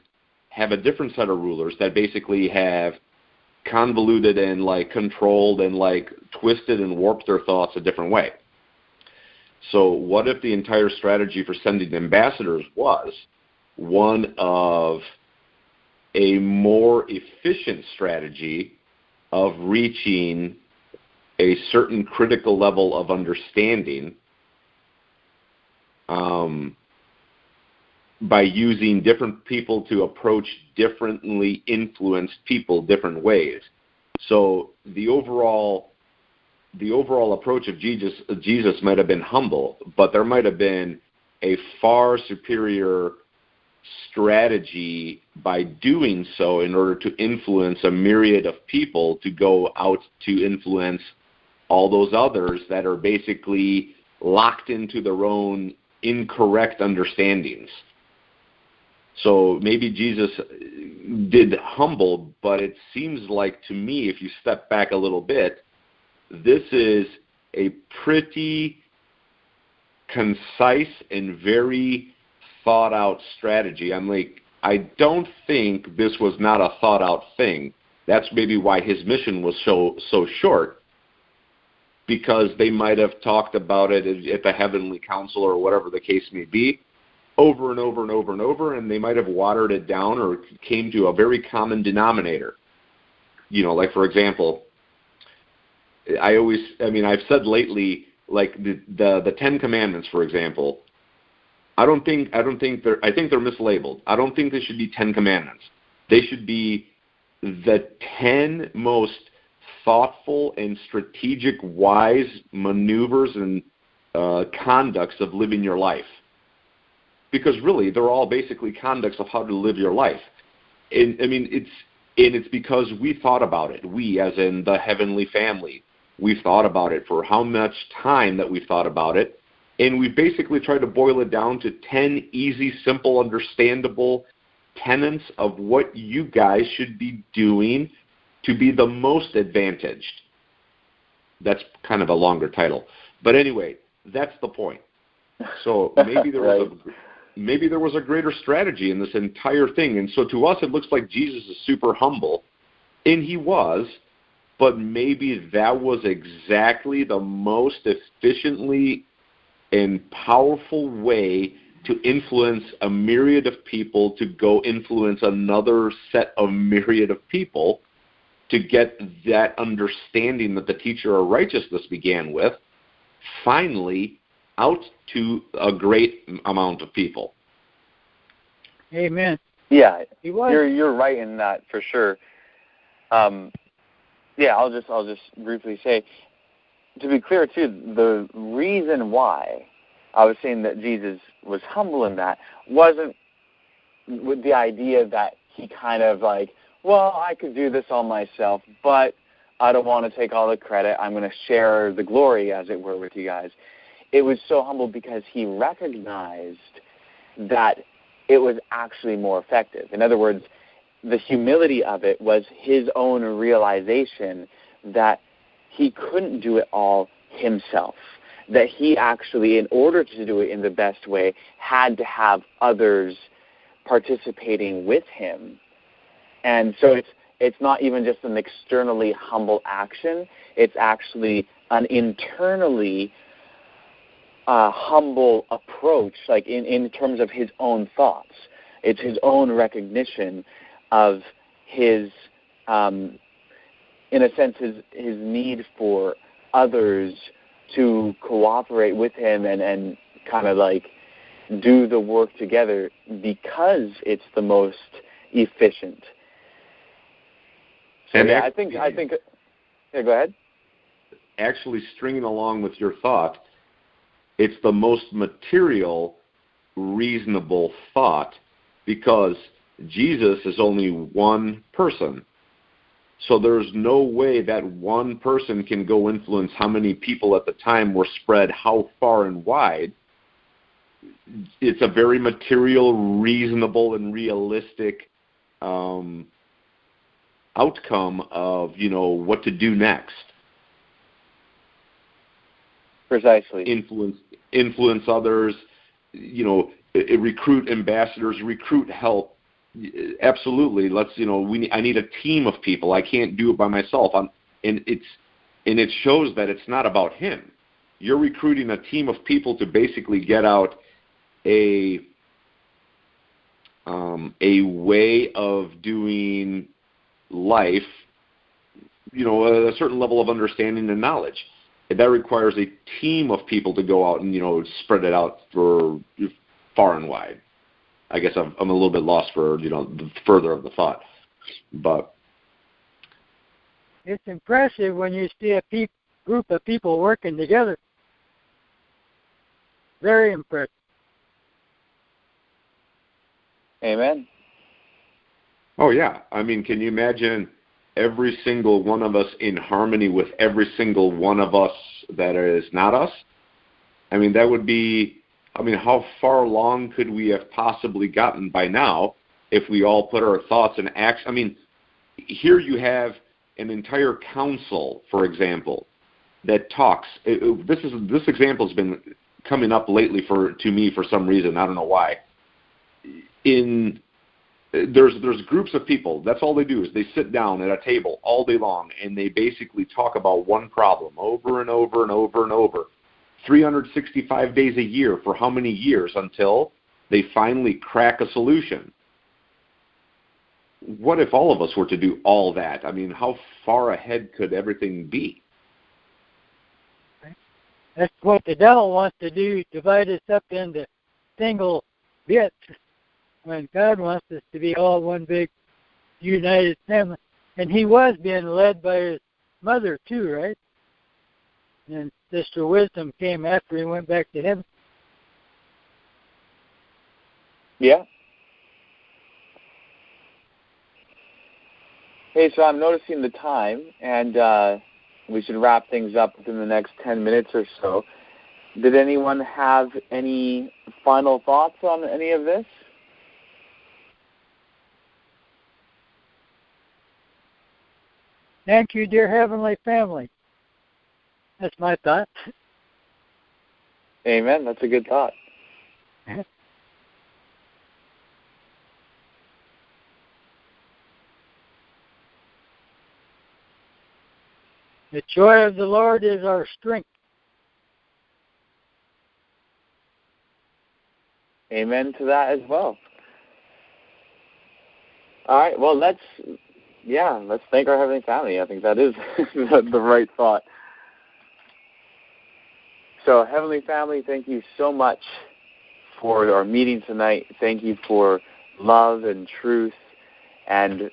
have a different set of rulers that basically have convoluted and like controlled and like twisted and warped their thoughts a different way. So what if the entire strategy for sending ambassadors was one of a more efficient strategy of reaching a certain critical level of understanding by using different people to approach differently influenced people different ways. So the overall approach of Jesus might have been humble, but there might have been a far superior strategy by doing so in order to influence a myriad of people to go out to influence all those others that are basically locked into their own incorrect understandings. So maybe Jesus did humble, but it seems like to me, if you step back a little bit, this is a pretty concise and very thought out strategy. I don't think this was not a thought out thing. That's maybe why his mission was so short, because they might have talked about it at the heavenly council or whatever the case may be over and over and over and over, and they might have watered it down or came to a very common denominator. You know, like for example, I've said lately, like the Ten Commandments, for example, I think they're mislabeled. I don't think they should be 10 commandments. They should be the 10 most thoughtful and strategic, wise maneuvers and conducts of living your life. Because really, they're all basically conducts of how to live your life. And it's because we thought about it. We, as in the heavenly family, we've thought about it for how much time that we've thought about it. And we've basically tried to boil it down to 10 easy, simple, understandable tenets of what you guys should be doing to be the most advantaged. That's kind of a longer title. But anyway, that's the point. So maybe there was maybe there was a greater strategy in this entire thing. And so to us, it looks like Jesus is super humble, and he was, but maybe that was exactly the most efficiently and powerful way to influence a myriad of people to go influence another set of myriad of people to get that understanding that the teacher of righteousness began with finally out to a great amount of people. Amen. Yeah, you're right in that for sure. I'll just briefly say, to be clear too, the reason why I was saying that Jesus was humble in that wasn't with the idea that he kind of like, well, I could do this all myself, but I don't want to take all the credit. I'm going to share the glory, as it were, with you guys. It was so humble because he recognized that it was actually more effective. In other words, the humility of it was his own realization that he couldn't do it all himself, that he actually, in order to do it in the best way, had to have others participating with him. And so it's not even just an externally humble action, it's actually an internally humble approach, like in terms of his own thoughts. It's his own recognition of his, in a sense, his need for others to cooperate with him and kind of like do the work together because it's the most efficient. So and yeah, I think. Yeah, go ahead. Actually, stringing along with your thought, it's the most material, reasonable thought because Jesus is only one person. So there's no way that one person can go influence how many people at the time were spread how far and wide. it's a very material, reasonable, and realistic outcome of, what to do next. Precisely. Influence others, recruit ambassadors, recruit help. Absolutely. I need a team of people. I can't do it by myself. And it shows that it's not about him. You're recruiting a team of people to basically get out a way of doing life, a certain level of understanding and knowledge. And that requires a team of people to go out and, spread it out for far and wide. I guess I'm a little bit lost for, the further of the thought. But it's impressive when you see a group of people working together. Very impressive. Amen. Oh, yeah. I mean, can you imagine every single one of us in harmony with every single one of us that is not us? I mean, that would be, how far along could we have possibly gotten by now if we all put our thoughts and acts? I mean, here you have an entire council, for example, that talks. This example has been coming up lately to me for some reason. I don't know why. There's groups of people. That's all they do is they sit down at a table all day long and they basically talk about one problem over and over and over and over, 365 days a year for how many years until they finally crack a solution. What if all of us were to do all that? I mean, how far ahead could everything be? That's what the devil wants to do, divide us up into single bits, when God wants us to be all one big united family. And he was being led by his mother too, right? And Sister Wisdom came after he went back to heaven. Yeah. Hey, so I'm noticing the time, and we should wrap things up within the next 10 minutes or so. Did anyone have any final thoughts on any of this? Thank you, dear Heavenly Family. That's my thought. Amen. That's a good thought. The joy of the Lord is our strength. Amen to that as well. All right. Well, let's thank our Heavenly Family. I think that is the right thought. So, Heavenly Family, thank you so much for our meeting tonight. Thank you for love and truth and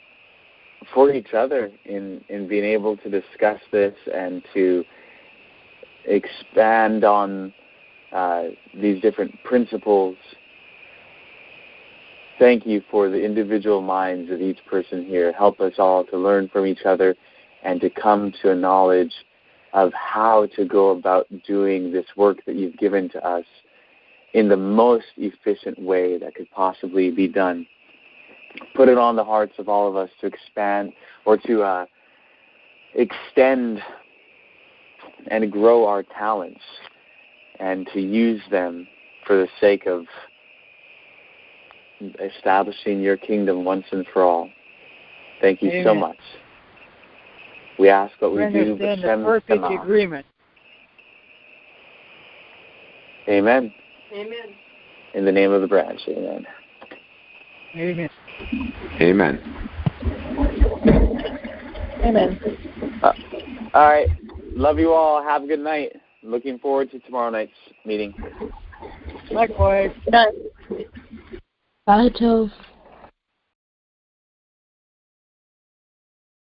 for each other in being able to discuss this and to expand on these different principles. Thank you for the individual minds of each person here. Help us all to learn from each other and to come to a knowledge of how to go about doing this work that you've given to us in the most efficient way that could possibly be done. Put it on the hearts of all of us to expand or to extend and grow our talents and to use them for the sake of establishing your kingdom once and for all. Thank you Amen. So much. We ask what we do. The perfect agreement. Amen. Amen. In the name of the branch. Amen. Amen. Amen. Amen. All right. Love you all. Have a good night. Looking forward to tomorrow night's meeting. Likewise. Good night. Bye, Tove.